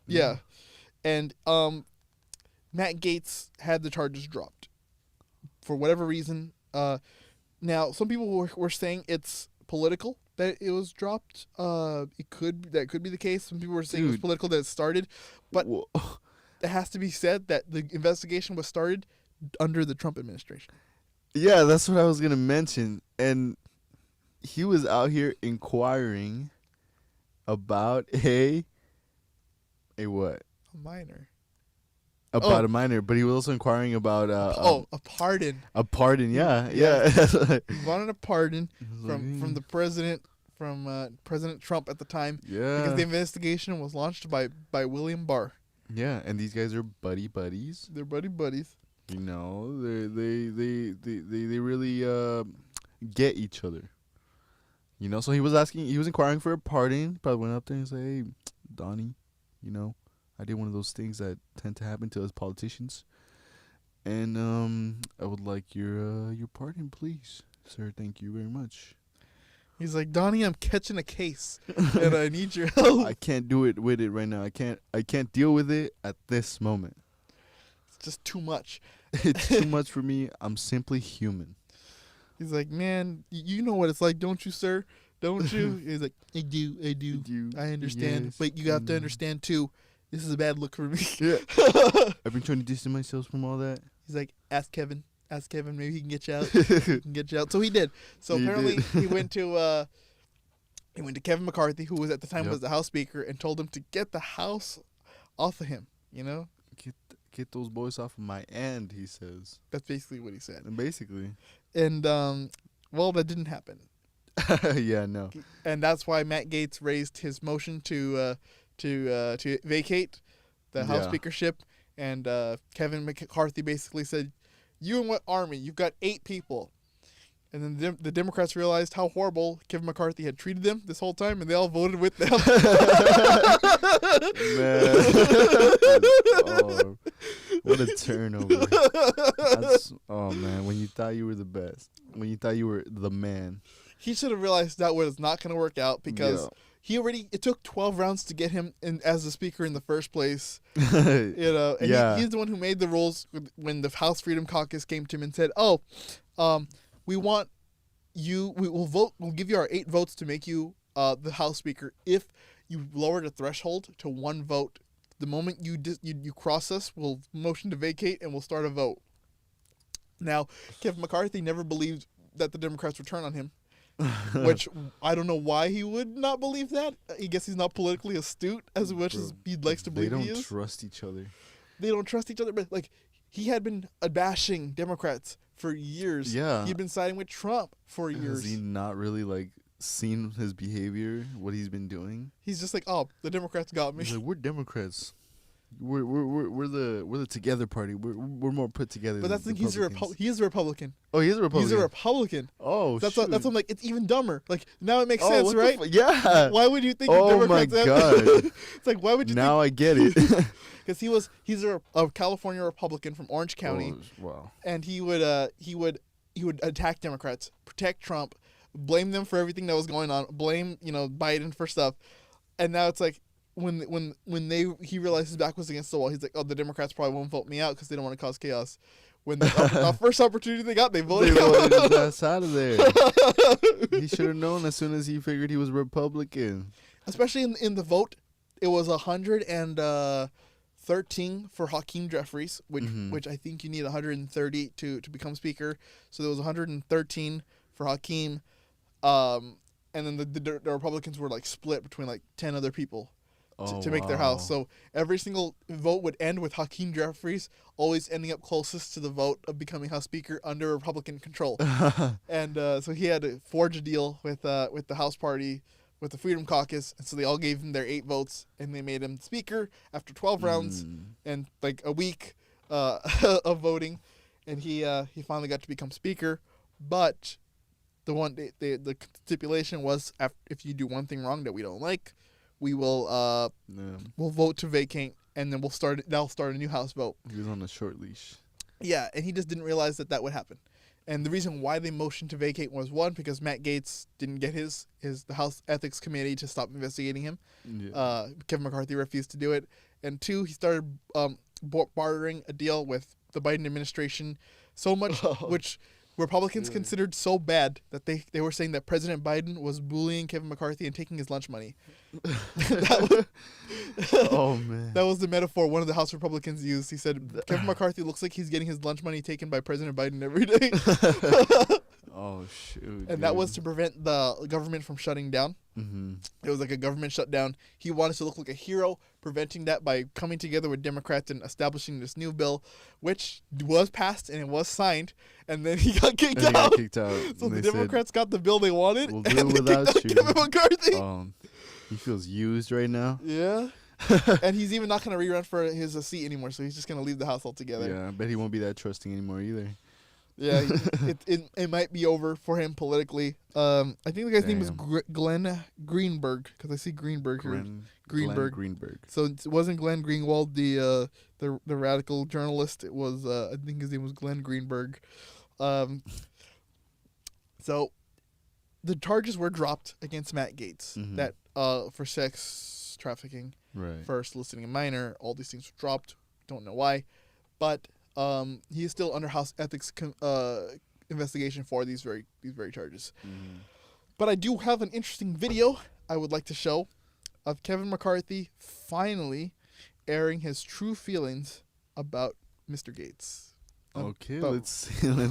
Yeah. And Matt Gaetz had the charges dropped for whatever reason. Now, some people were saying it's political that it was dropped. That could be the case. Some people were saying it was political that it started, but it has to be said that the investigation was started under the Trump administration. Yeah, that's what I was gonna mention. And he was out here inquiring about a what? A minor. About a minor, but he was also inquiring about a pardon. A pardon, yeah. He wanted a pardon from the president, from President Trump at the time. Yeah. Because the investigation was launched by William Barr. Yeah, and these guys are buddies. They're buddies. They really get each other. So he was inquiring for a pardon. Probably went up there and said, "Hey, Donnie, I did one of those things that tend to happen to us politicians, and I would like your pardon, please, sir. Thank you very much." He's like, "Donnie, I'm catching a case, and I need your help. I can't do it with it right now. I can't deal with it at this moment. It's just too much. It's too much for me. I'm simply human." He's like, "Man, you know what it's like, don't you, sir? Don't you?" He's like, I do. I understand, yes, but you have to understand too. This is a bad look for me." Yeah. I've been trying to distance myself from all that. He's like, ask Kevin. Maybe he can get you out. So he did. So apparently he went to Kevin McCarthy, who was at the time was the House Speaker, and told him to get the House off of him. Get those boys off of my end, he says. That's basically what he said. Basically. And that didn't happen. Yeah, no. And that's why Matt Gaetz raised his motion to vacate the House speakership, and Kevin McCarthy basically said, "You and what army? You've got 8 people." And then the Democrats realized how horrible Kevin McCarthy had treated them this whole time, and they all voted with them. Man. What a turnover. Man, when you thought you were the best, when you thought you were the man. He should have realized that was not going to work out because it took 12 rounds to get him in as the speaker in the first place. And he's the one who made the rules when the House Freedom Caucus came to him and said, we'll give you our 8 votes to make you the House Speaker if you lower the threshold to 1 vote. The moment you cross us, we'll motion to vacate and we'll start a vote. Now, Kevin McCarthy never believed that the Democrats would turn on him. Which I don't know why he would not believe that. I guess he's not politically astute as much as he likes to believe he is. They don't trust each other. They don't trust each other, but he had been bashing Democrats for years. Yeah. He'd been siding with Trump for years. Has he not really like seen his behavior, what he's been doing? He's just like, oh, the Democrats got me. He's like, we're Democrats. We're the together party. We're more put together. But that's the thing. He is a Republican. Oh, he is a Republican. He's a Republican. Oh, that's shoot. That's what I'm like. It's even dumber. Like now it makes sense, right? Yeah. Why would you think? Oh Democrats my God. It's like why would you? Now I get it. Because he's a California Republican from Orange County. Oh, wow. And he would attack Democrats, protect Trump, blame them for everything that was going on, blame Biden for stuff, and now it's like. When he realized his back was against the wall, he's like, oh, the Democrats probably won't vote me out because they don't want to cause chaos. When the first opportunity they got, they voted his ass out of there. He should have known as soon as he figured he was Republican. Especially in the vote, it was 113 for Hakeem Jeffries, which I think you need 130 to become speaker. So there was 113 for Hakeem, and then the Republicans were like split between like 10 other people. To make their house. So every single vote would end with Hakeem Jeffries always ending up closest to the vote of becoming House Speaker under Republican control. And so he had to forge a deal with the House Party, with the Freedom Caucus, and so they all gave him their 8 votes, and they made him Speaker after 12 rounds and like a week of voting, and he finally got to become Speaker. But the stipulation was if you do one thing wrong that we don't like, we will we'll vote to vacate, and then they'll start a new House vote. He was on a short leash. Yeah, and he just didn't realize that would happen. And the reason why they motioned to vacate was, one, because Matt Gaetz didn't get the House Ethics Committee to stop investigating him. Yeah. Kevin McCarthy refused to do it. And 2, he started bartering a deal with the Biden administration so much, which Republicans considered so bad that they were saying that President Biden was bullying Kevin McCarthy and taking his lunch money. Oh, man. That was the metaphor one of the House Republicans used. He said, Kevin McCarthy looks like he's getting his lunch money taken by President Biden every day. Oh, shoot. And that was to prevent the government from shutting down. Mm-hmm. It was like a government shutdown. He wanted to look like a hero, preventing that by coming together with Democrats and establishing this new bill, which was passed and it was signed. And then he got kicked out. So the Democrats got the bill they wanted. We'll do it without you. Kevin McCarthy. He feels used right now. Yeah. And he's even not going to rerun for his seat anymore, so he's just going to leave the House altogether. Yeah, I bet he won't be that trusting anymore either. Yeah, it might be over for him politically. I think the guy's name is Glenn Greenberg, because I see Greenberg here. Greenberg. So it wasn't Glenn Greenwald, the radical journalist. It was I think his name was Glenn Greenberg. So the charges were dropped against Matt Gaetz that for sex trafficking, for soliciting a minor. All these things were dropped. Don't know why, but. He is still under House Ethics investigation for these very charges. But I do have an interesting video I would like to show of Kevin McCarthy finally airing his true feelings about Mr. Gaetz. Okay, let's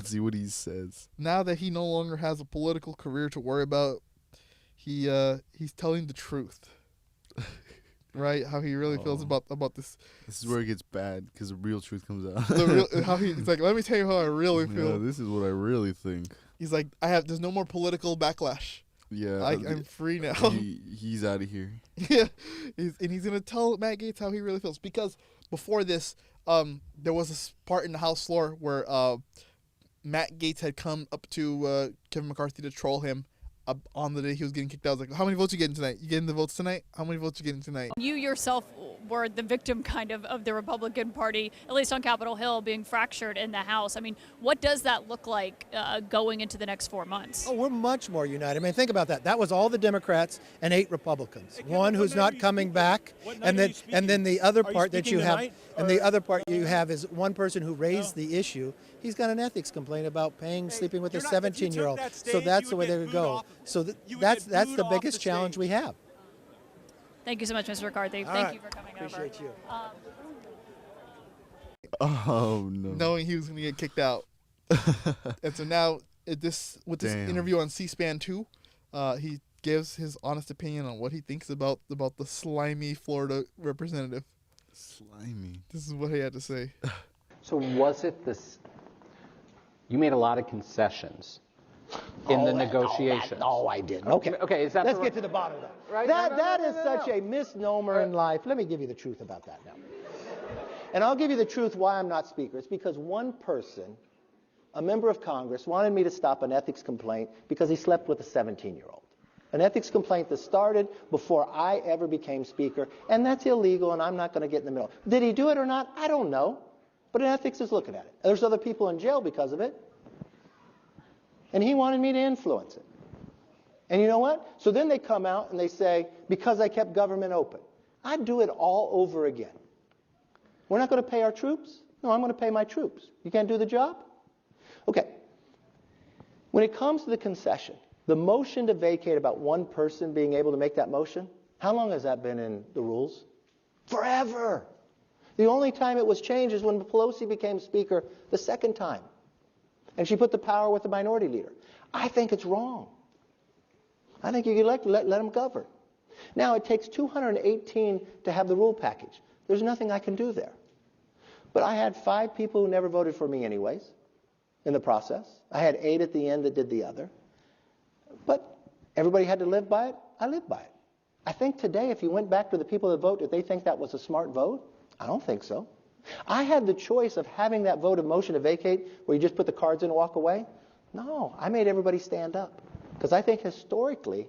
see what he says. Now that he no longer has a political career to worry about, he's telling the truth. Right, how he really feels about this. This is where it gets bad because the real truth comes out. He's like, let me tell you how I really feel. Yeah, this is what I really think. He's like, there's no more political backlash. Yeah, I'm free now. He's out of here. Yeah, he's gonna tell Matt Gaetz how he really feels, because before this, there was this part in the House floor where Matt Gaetz had come up to Kevin McCarthy to troll him. On the day he was getting kicked out, I was like, how many votes you getting tonight? You getting the votes tonight? How many votes you getting tonight? You yourself were the victim kind of the Republican Party, at least on Capitol Hill, being fractured in the House. I mean, what does that look like going into the next 4 months? Oh, we're much more united. I mean, think about that. That was all the Democrats and 8 Republicans. One who's not coming back, and then the other part that you have, and the other part you have is one person who raised the issue. He's got an ethics complaint about sleeping with a 17-year-old. So that's the way they would go. So that's the biggest challenge we have. Thank you so much, Mr. McCarthy. Thank you for coming over. Appreciate you. Oh, no. Knowing he was going to get kicked out. And so now, with this interview on C-SPAN 2, he gives his honest opinion on what he thinks about the slimy Florida representative. Slimy. This is what he had to say. So was it this? You made a lot of concessions in the negotiations. No, I didn't. Okay. Okay. Is that? Let's get to the bottom of that. Right? That is such a misnomer in life. Let me give you the truth about that now. And I'll give you the truth why I'm not speaker. It's because one person, a member of Congress, wanted me to stop an ethics complaint because he slept with a 17-year-old. An ethics complaint that started before I ever became speaker, and that's illegal, and I'm not going to get in the middle. Did he do it or not? I don't know. But ethics is looking at it. There's other people in jail because of it. And he wanted me to influence it. And you know what? So then they come out and they say, because I kept government open. I'd do it all over again. We're not going to pay our troops? No, I'm going to pay my troops. You can't do the job? Okay. When it comes to the concession, the motion to vacate about one person being able to make that motion, how long has that been in the rules? Forever. The only time it was changed is when Pelosi became speaker the second time. And she put the power with the minority leader. I think it's wrong. I think you could let them govern. Now, it takes 218 to have the rule package. There's nothing I can do there. But I had 5 people who never voted for me anyways in the process. I had 8 at the end that did the other. But everybody had to live by it. I lived by it. I think today, if you went back to the people that vote, did they think that was a smart vote? I don't think so. I had the choice of having that vote of motion to vacate where you just put the cards in and walk away. No, I made everybody stand up. Because I think historically,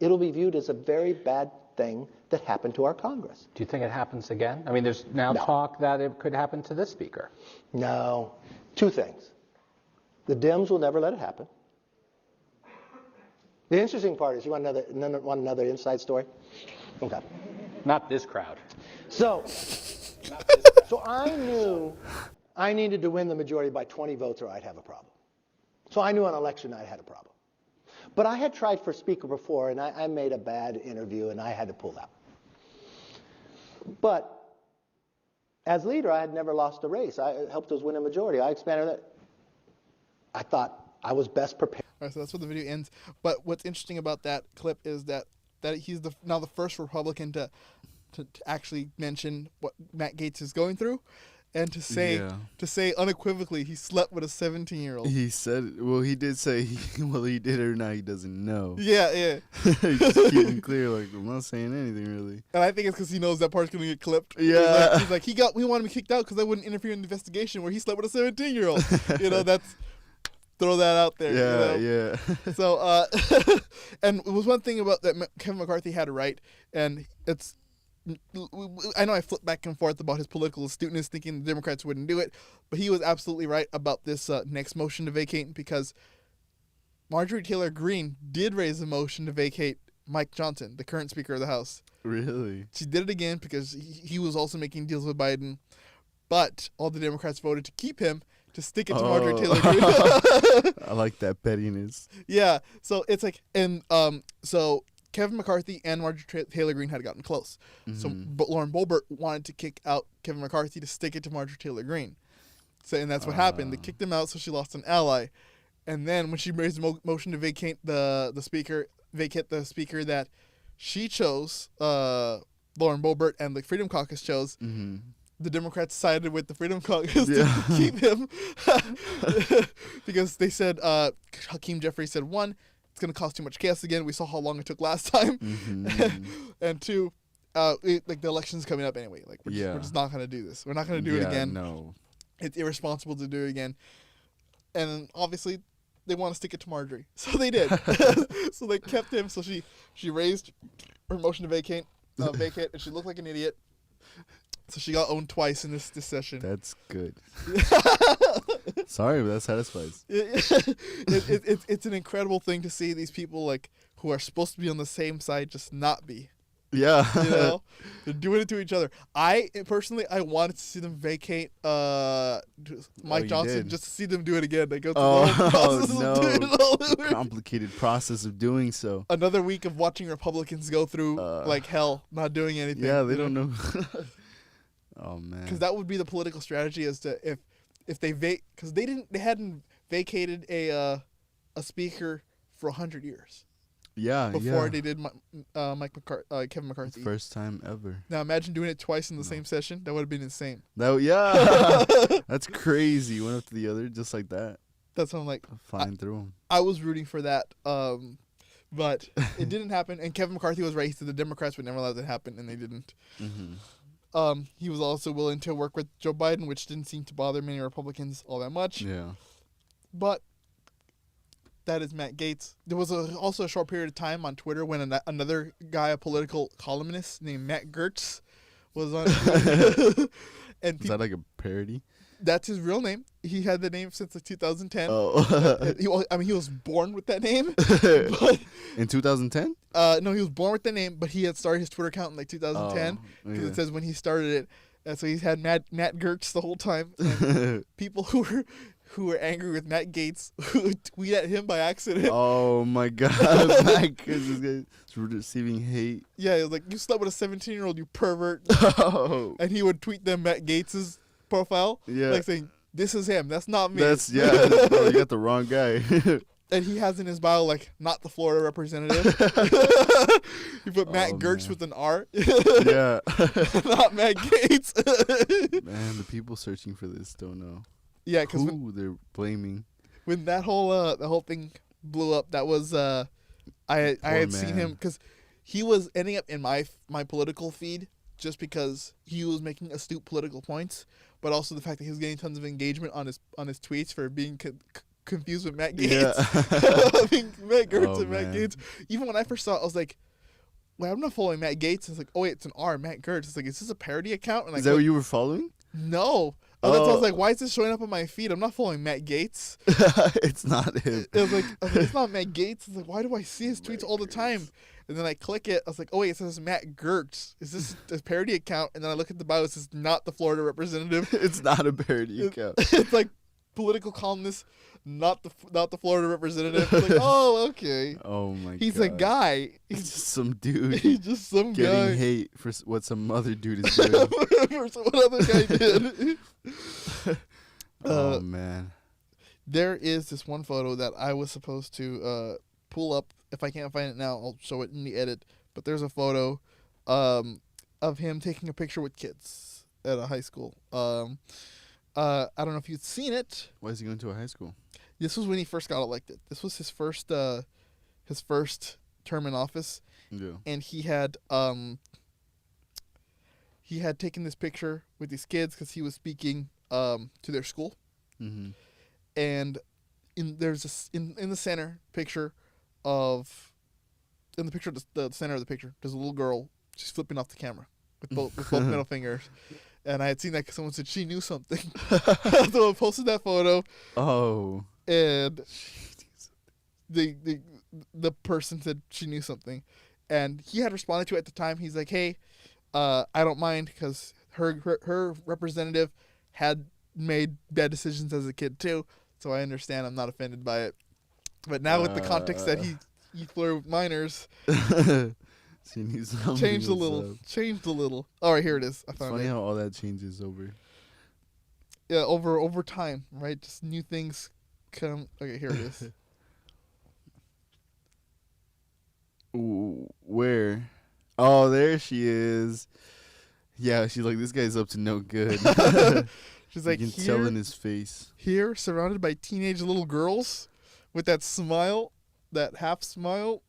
it'll be viewed as a very bad thing that happened to our Congress. Do you think it happens again? I mean, there's now talk that it could happen to this speaker. No. 2 things. The Dems will never let it happen. The interesting part is, you want another inside story? Okay. Not this crowd. So I knew I needed to win the majority by 20 votes or I'd have a problem. So I knew on election night I had a problem. But I had tried for speaker before, and I made a bad interview, and I had to pull out. But as leader, I had never lost a race. I helped us win a majority. I expanded it. I thought I was best prepared. All right, so that's where the video ends. But what's interesting about that clip is that he's now the first Republican to actually mention what Matt Gaetz is going through, and to say unequivocally he slept with a 17-year-old. He said, well, he did say, whether he did it or not, he doesn't know. Yeah. Just keeping clear, like, I'm not saying anything really. And I think it's because he knows that part's going to get clipped. Yeah. He's like, he wanted me kicked out because I wouldn't interfere in the investigation where he slept with a 17-year-old. That's, throw that out there. Yeah. So, and it was one thing about that Kevin McCarthy had it right, and it's, I know I flipped back and forth about his political astuteness, thinking the Democrats wouldn't do it, but he was absolutely right about this next motion to vacate, because Marjorie Taylor Greene did raise a motion to vacate Mike Johnson, the current Speaker of the House. Really? She did it again because he was also making deals with Biden, but all the Democrats voted to keep him, to stick it to Marjorie Taylor Greene. I like that pettiness. Yeah, so it's like, and so Kevin McCarthy and Marjorie Taylor Greene had gotten close. So but Lauren Boebert wanted to kick out Kevin McCarthy to stick it to Marjorie Taylor Greene. So, and that's what happened. They kicked him out, so she lost an ally. And then when she raised the motion to vacate the speaker that she chose, Lauren Boebert and the Freedom Caucus chose, the Democrats sided with the Freedom Caucus to keep him because they said, Hakeem Jeffries said, 1, it's going to cause too much chaos again. We saw how long it took last time. And 2, like the election's coming up anyway. Like we're just not going to do this. We're not going to do it again. No. It's irresponsible to do it again. And obviously they want to stick it to Marjorie. So they did. So they kept him. So she raised her motion to vacate, and she looked like an idiot. So she got owned twice in this session. That's good. Sorry, but that satisfies. It's an incredible thing to see these people like who are supposed to be on the same side just not be. Yeah. They're doing it to each other. I wanted to see them vacate Mike Johnson just to see them do it again. They go through the whole process of doing it all over. Complicated process of doing so. Another week of watching Republicans go through like hell, not doing anything. Yeah, they don't know. Oh man. Because that would be the political strategy, as to if they because they hadn't vacated a speaker for 100 years. before they did Kevin McCarthy. First time ever. Now imagine doing it twice in the same session. That would have been insane. That's crazy. One after the other, just like that. That's what I'm like. Flying through them. I was rooting for that, but it didn't happen. And Kevin McCarthy was right. He said the Democrats would never let that happen, and they didn't. Mm-hmm. He was also willing to work with Joe Biden, which didn't seem to bother many Republicans all that much. Yeah. But that is Matt Gaetz. There was also a short period of time on Twitter when another guy, a political columnist named Matt Gaetz, was on. And is that like a parody? That's his real name. He had the name since 2010. Oh. He was born with that name. But, in 2010? No, he was born with the name, but he had started his Twitter account in like 2010 because it says when he started it. And so he's had Matt Gaetz the whole time. And people who were angry with Matt Gaetz who tweet at him by accident. Oh my God, Matt Gaetz is receiving hate. Yeah, he was like, "You slept with a 17-year-old, you pervert." And he would tweet them Matt Gaetz's profile, like saying, "This is him. That's not me." You got the wrong guy. And he has in his bio like, "Not the Florida representative." He put Matt Gaetz with an R. Yeah. Not Matt Gaetz. Man, the people searching for this don't know. Yeah, because they're blaming. When that whole thing blew up, that was I had seen him because he was ending up in my political feed just because he was making astute political points, but also the fact that he was getting tons of engagement on his tweets for being confused with Matt Gaetz. Matt Gaetz and Matt Gaetz. Even when I first saw it, I was like, "Wait, I'm not following Matt Gaetz." It's like, "Oh wait, it's an R, Matt Gaetz." It's like, "Is this a parody account?" And is that what you were following? No. That's why I was like, "Why is this showing up on my feed? I'm not following Matt Gaetz." It's not him. It was like, it's not Matt Gaetz. It's like, why do I see his tweets all the time? And then I click it. I was like, "Oh wait, it says Matt Gaetz. Is this a parody account?" And then I look at the bio. It says, "Not the Florida representative." It's not a parody account. It's like political columnist, not the Florida representative. It's like, oh, okay. Oh my God. He's a guy. He's just some dude. He's just some guy getting hate for what some other dude is doing. For what other guy did. Oh man. There is this one photo that I was supposed to pull up. If I can't find it now, I'll show it in the edit. But there's a photo of him taking a picture with kids at a high school. I don't know if you've seen it. Why is he going to a high school? This was when he first got elected. This was his first term in office. Yeah. And he had taken this picture with these kids because he was speaking to their school. Mm-hmm. And there's in the center picture the center of the picture, there's a little girl. She's flipping off the camera with both middle fingers. And I had seen that because someone said she knew something. So I posted that photo. Oh. And the person said she knew something. And he had responded to it at the time. He's like, "Hey, I don't mind because her representative had made bad decisions as a kid too. So I understand. I'm not offended by it." But now with the context that he flirted with minors, changed a little. All right, here it is. I found it's funny it. how all that changes over. Yeah, over time, right? Just new things come. Okay, here it is. Ooh, where? Oh, there she is. Yeah, she's like, this guy's up to no good. She's like, you can tell in his face. Here, surrounded by teenage little girls, with that smile, that half smile.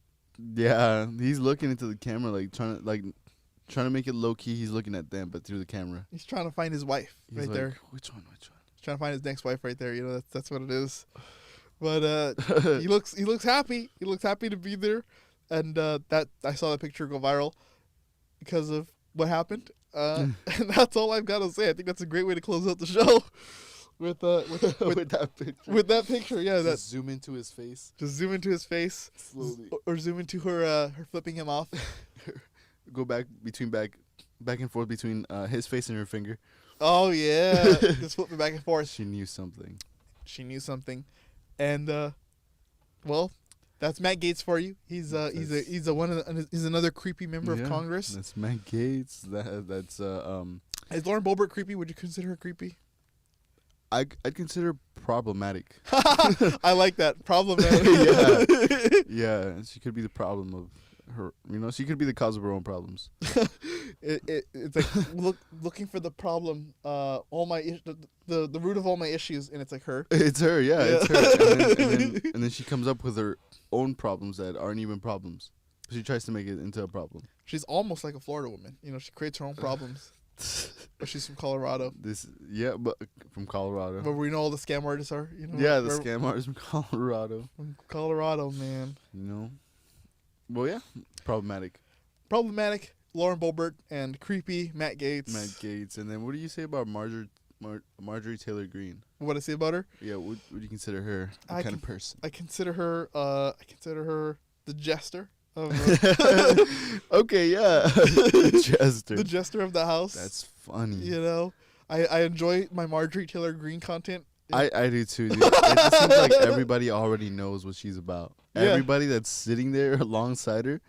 Yeah, he's looking into the camera, like trying to make it low key. He's looking at them, but through the camera. He's trying to find his wife right there. Which one? He's trying to find his next wife right there. You know, that's what it is. But he looks happy. He looks happy to be there, and that I saw that picture go viral because of what happened. And that's all I've got to say. I think that's a great way to close out the show. With that picture. With that picture, yeah. Just zoom into his face. Just zoom into his face. Slowly. Or zoom into her flipping him off. Go back and forth between his face and her finger. Oh yeah. Just flipping back and forth. She knew something. And well, that's Matt Gaetz for you. He's another creepy member of Congress. That's Matt Gaetz. That's Is Lauren Boebert creepy? Would you consider her creepy? I'd consider problematic. I like that. Problematic. Yeah. She could be the problem of her. She could be the cause of her own problems. It's like looking for the problem. All my the root of all my issues, and it's like her. It's her. Yeah. It's her. And then she comes up with her own problems that aren't even problems. She tries to make it into a problem. She's almost like a Florida woman. She creates her own problems. But she's from Colorado. But from Colorado. Where we know all the scam artists are. The scam artists from Colorado. From Colorado, man. Well, yeah, problematic. Lauren Boebert and creepy Matt Gaetz. And then what do you say about Marjorie Taylor Greene? What I say about her? Yeah, what do you consider her? What kind of person? I consider her the jester. Okay, yeah. The jester of the house. That's funny. I enjoy my Marjorie Taylor Greene content. I do too, dude. It just seems like everybody already knows what she's about. Yeah. Everybody that's sitting there alongside her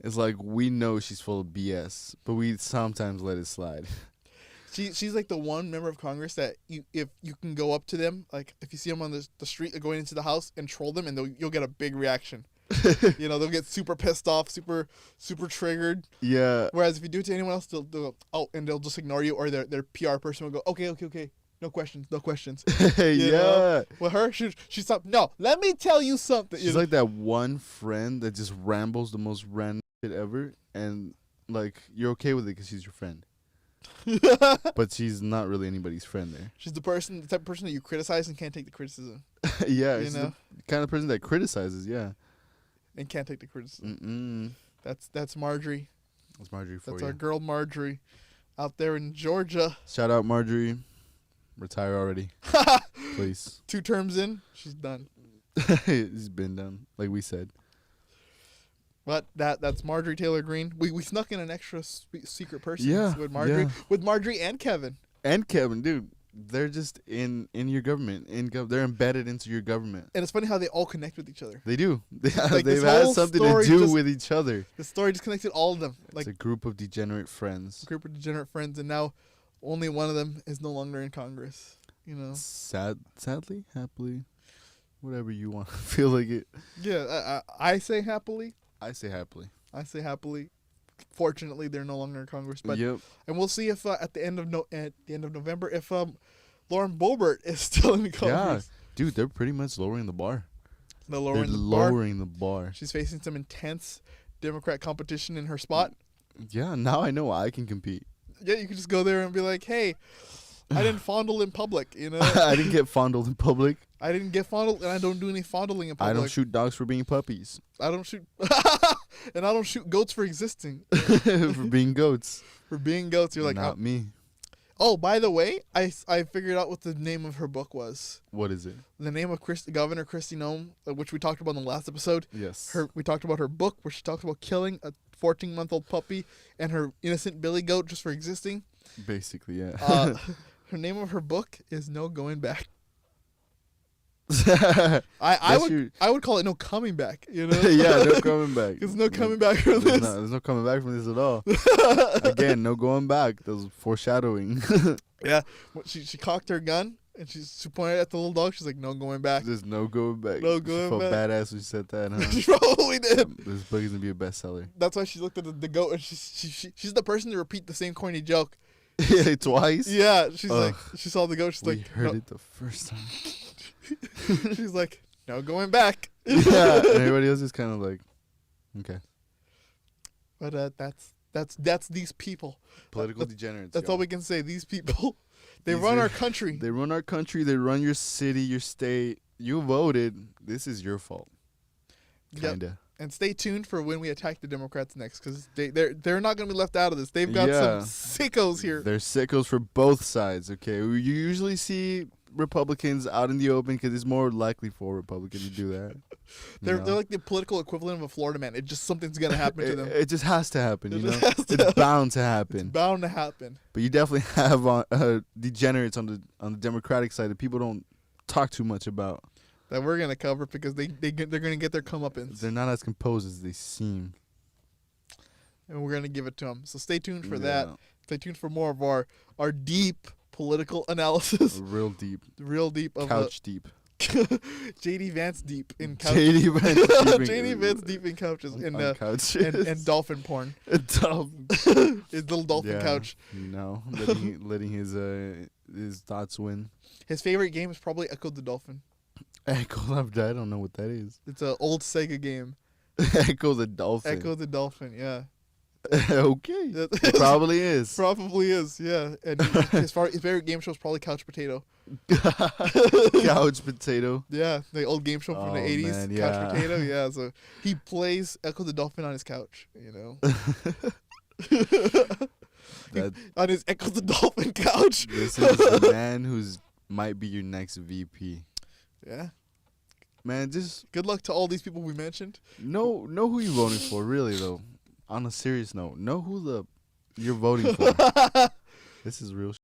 is like, we know she's full of BS, but we sometimes let it slide. She's like the one member of Congress that if you can go up to them, like if you see them on the street going into the house and troll them, and you'll get a big reaction. They'll get super pissed off, super triggered. Yeah. Whereas if you do it to anyone else, they'll go, and they'll just ignore you, or their PR person will go, okay. No questions. Yeah. With her, she stopped. No, let me tell you something. She's like that one friend that just rambles the most random shit ever, and like you're okay with it because she's your friend. But she's not really anybody's friend there. She's the type of person that you criticize and can't take the criticism. Yeah, she's the kind of person that criticizes, yeah. And can't take the criticism. That's Marjorie. That's Marjorie for you. That's our girl Marjorie out there in Georgia. Shout out Marjorie. Retire already. Please. 2 terms in, she's done. It's been done, like we said. But that's Marjorie Taylor Greene. We snuck in an extra secret person with Marjorie. Yeah. With Marjorie and Kevin. Dude. They're just in your government. They're embedded into your government. And it's funny how they all connect with each other. They do. They've had something to do with each other. The story just connected all of them. It's a group of degenerate friends. And now only one of them is no longer in Congress. Sadly, happily, whatever you want to feel like it. Yeah, I say happily. I say happily. Fortunately, they're no longer in Congress. But and we'll see if at the end of November, if Lauren Boebert is still in Congress. Yeah, dude, they're pretty much lowering the bar. They're lowering the bar. She's facing some intense Democrat competition in her spot. Yeah, now I know I can compete. Yeah, you can just go there and be like, hey, I didn't fondle in public, I didn't get fondled in public. I didn't get fondled, and I don't do any fondling in public. I don't shoot dogs for being puppies. I don't shoot... and I don't shoot goats for existing. For being goats. You're like... Not me. Oh, by the way, I figured out what the name of her book was. What is it? The name of Governor Kristi Noem, which we talked about in the last episode. Yes. We talked about her book, where she talks about killing a 14-month-old puppy and her innocent billy goat just for existing. Basically, yeah. Her name of her book is No Going Back. I would call it No Coming Back. Yeah, No Coming Back. There's no coming back from this. There's no coming back from this at all. Again, no going back. That was foreshadowing. Yeah, she cocked her gun and she pointed at the little dog. She's like, no going back. There's no going back. No going back. back. Badass when she said that, huh? She probably did. This book is gonna be a bestseller. That's why she looked at the goat and she's the person to repeat the same corny joke. Yeah, twice. Yeah, she's like, she saw the goat. She's like, heard it the first time. She's like, no going back. Yeah, and everybody else is kind of like, okay. But that's these people. Political degenerates. That's all we can say. These people, they run our country. They run our country. They run your city, your state. You voted. This is your fault. Kinda. Yep. And stay tuned for when we attack the Democrats next, because they're not going to be left out of this. They've got some sickos here. They're sickos for both sides, okay? You usually see Republicans out in the open because it's more likely for a Republican to do that. They're like the political equivalent of a Florida man. Something's going to happen to them. It just has to happen, It's bound to happen. It's bound to happen. But you definitely have degenerates on the Democratic side that people don't talk too much about. That we're going to cover because they're going to get their comeuppance. They're not as composed as they seem. And we're going to give it to them. So stay tuned for that. Stay tuned for more of our deep political analysis. Real deep. Real deep. Couch deep. JD Vance deep in couches. JD Vance deep in couches and dolphin porn. His little dolphin couch. No, letting his thoughts win. His favorite game is probably Echo the Dolphin. Echo the Dolphin. I don't know what that is. It's an old Sega game. Echo the Dolphin. Echo the Dolphin. Yeah. Okay. It probably is. Probably is. Yeah. And his favorite game show is probably Couch Potato. Couch Potato. Yeah, the old game show from the 80s. Man, Couch Potato. Yeah. So he plays Echo the Dolphin on his couch. On his Echo the Dolphin couch. This is the man who's might be your next VP. Yeah. Man, just good luck to all these people we mentioned. Know who you're voting for, really though. On a serious note, know who you're voting for. This is real.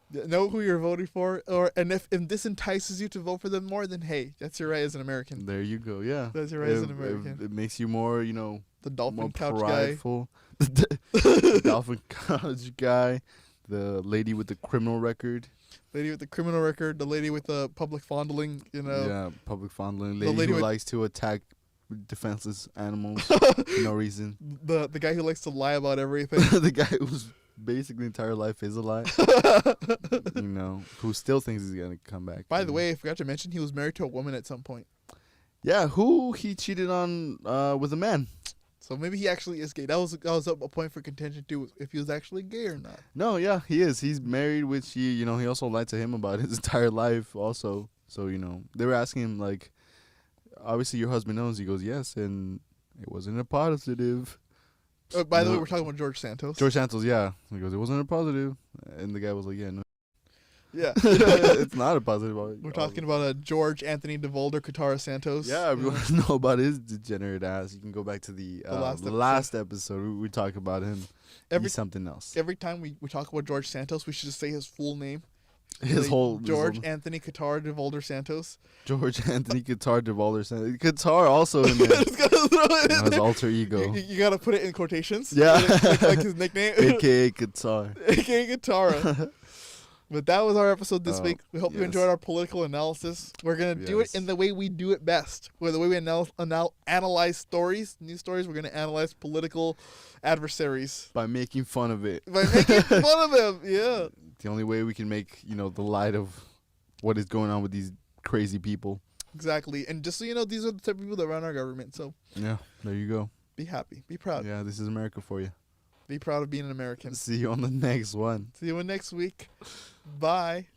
Know who you're voting for, and if this entices you to vote for them more, then hey, that's your right as an American. There you go. Yeah, that's your right as an American. It makes you more, the dolphin more couch prideful. The dolphin couch guy, the lady with the criminal record. Lady with the criminal record, the lady with the public fondling, Yeah, public fondling. Lady who likes to attack defenseless animals for no reason. The guy who likes to lie about everything. The guy whose basically entire life is a lie. Who still thinks he's gonna come back. By the way, I forgot to mention he was married to a woman at some point. Yeah, who he cheated on with a man. So maybe he actually is gay. That was a point for contention too, if he was actually gay or not. No, yeah, he is. He's married, which he also lied to him about his entire life also. So, they were asking him, like, obviously your husband knows. He goes, yes, and it wasn't a positive. By the way, we're talking about George Santos. George Santos, yeah. He goes, it wasn't a positive. And the guy was like, yeah, no. Yeah. It's not a positive. We're talking about George Anthony DeVolder Katara Santos. Yeah, if you want to know about his degenerate ass, you can go back to the last episode. We talk about him. He's something else. Every time we talk about George Santos, we should just say his full name. George Anthony Katara DeVolder Santos. George Anthony Qatar DeVolder Santos. Qatar also in there. His alter ego. You gotta put it in quotations. Yeah. like his nickname. AKA Qatar. AKA Katara. But that was our episode this week. We hope you enjoyed our political analysis. We're going to do it in the way we do it best. Where the way we analyze stories, news stories, we're going to analyze political adversaries. By making fun of it. By making fun of them, yeah. The only way we can make, the light of what is going on with these crazy people. Exactly. And just so you know, these are the type of people that run our government. So yeah, there you go. Be happy. Be proud. Yeah, this is America for you. Be proud of being an American. See you on the next one. See you next week. Bye.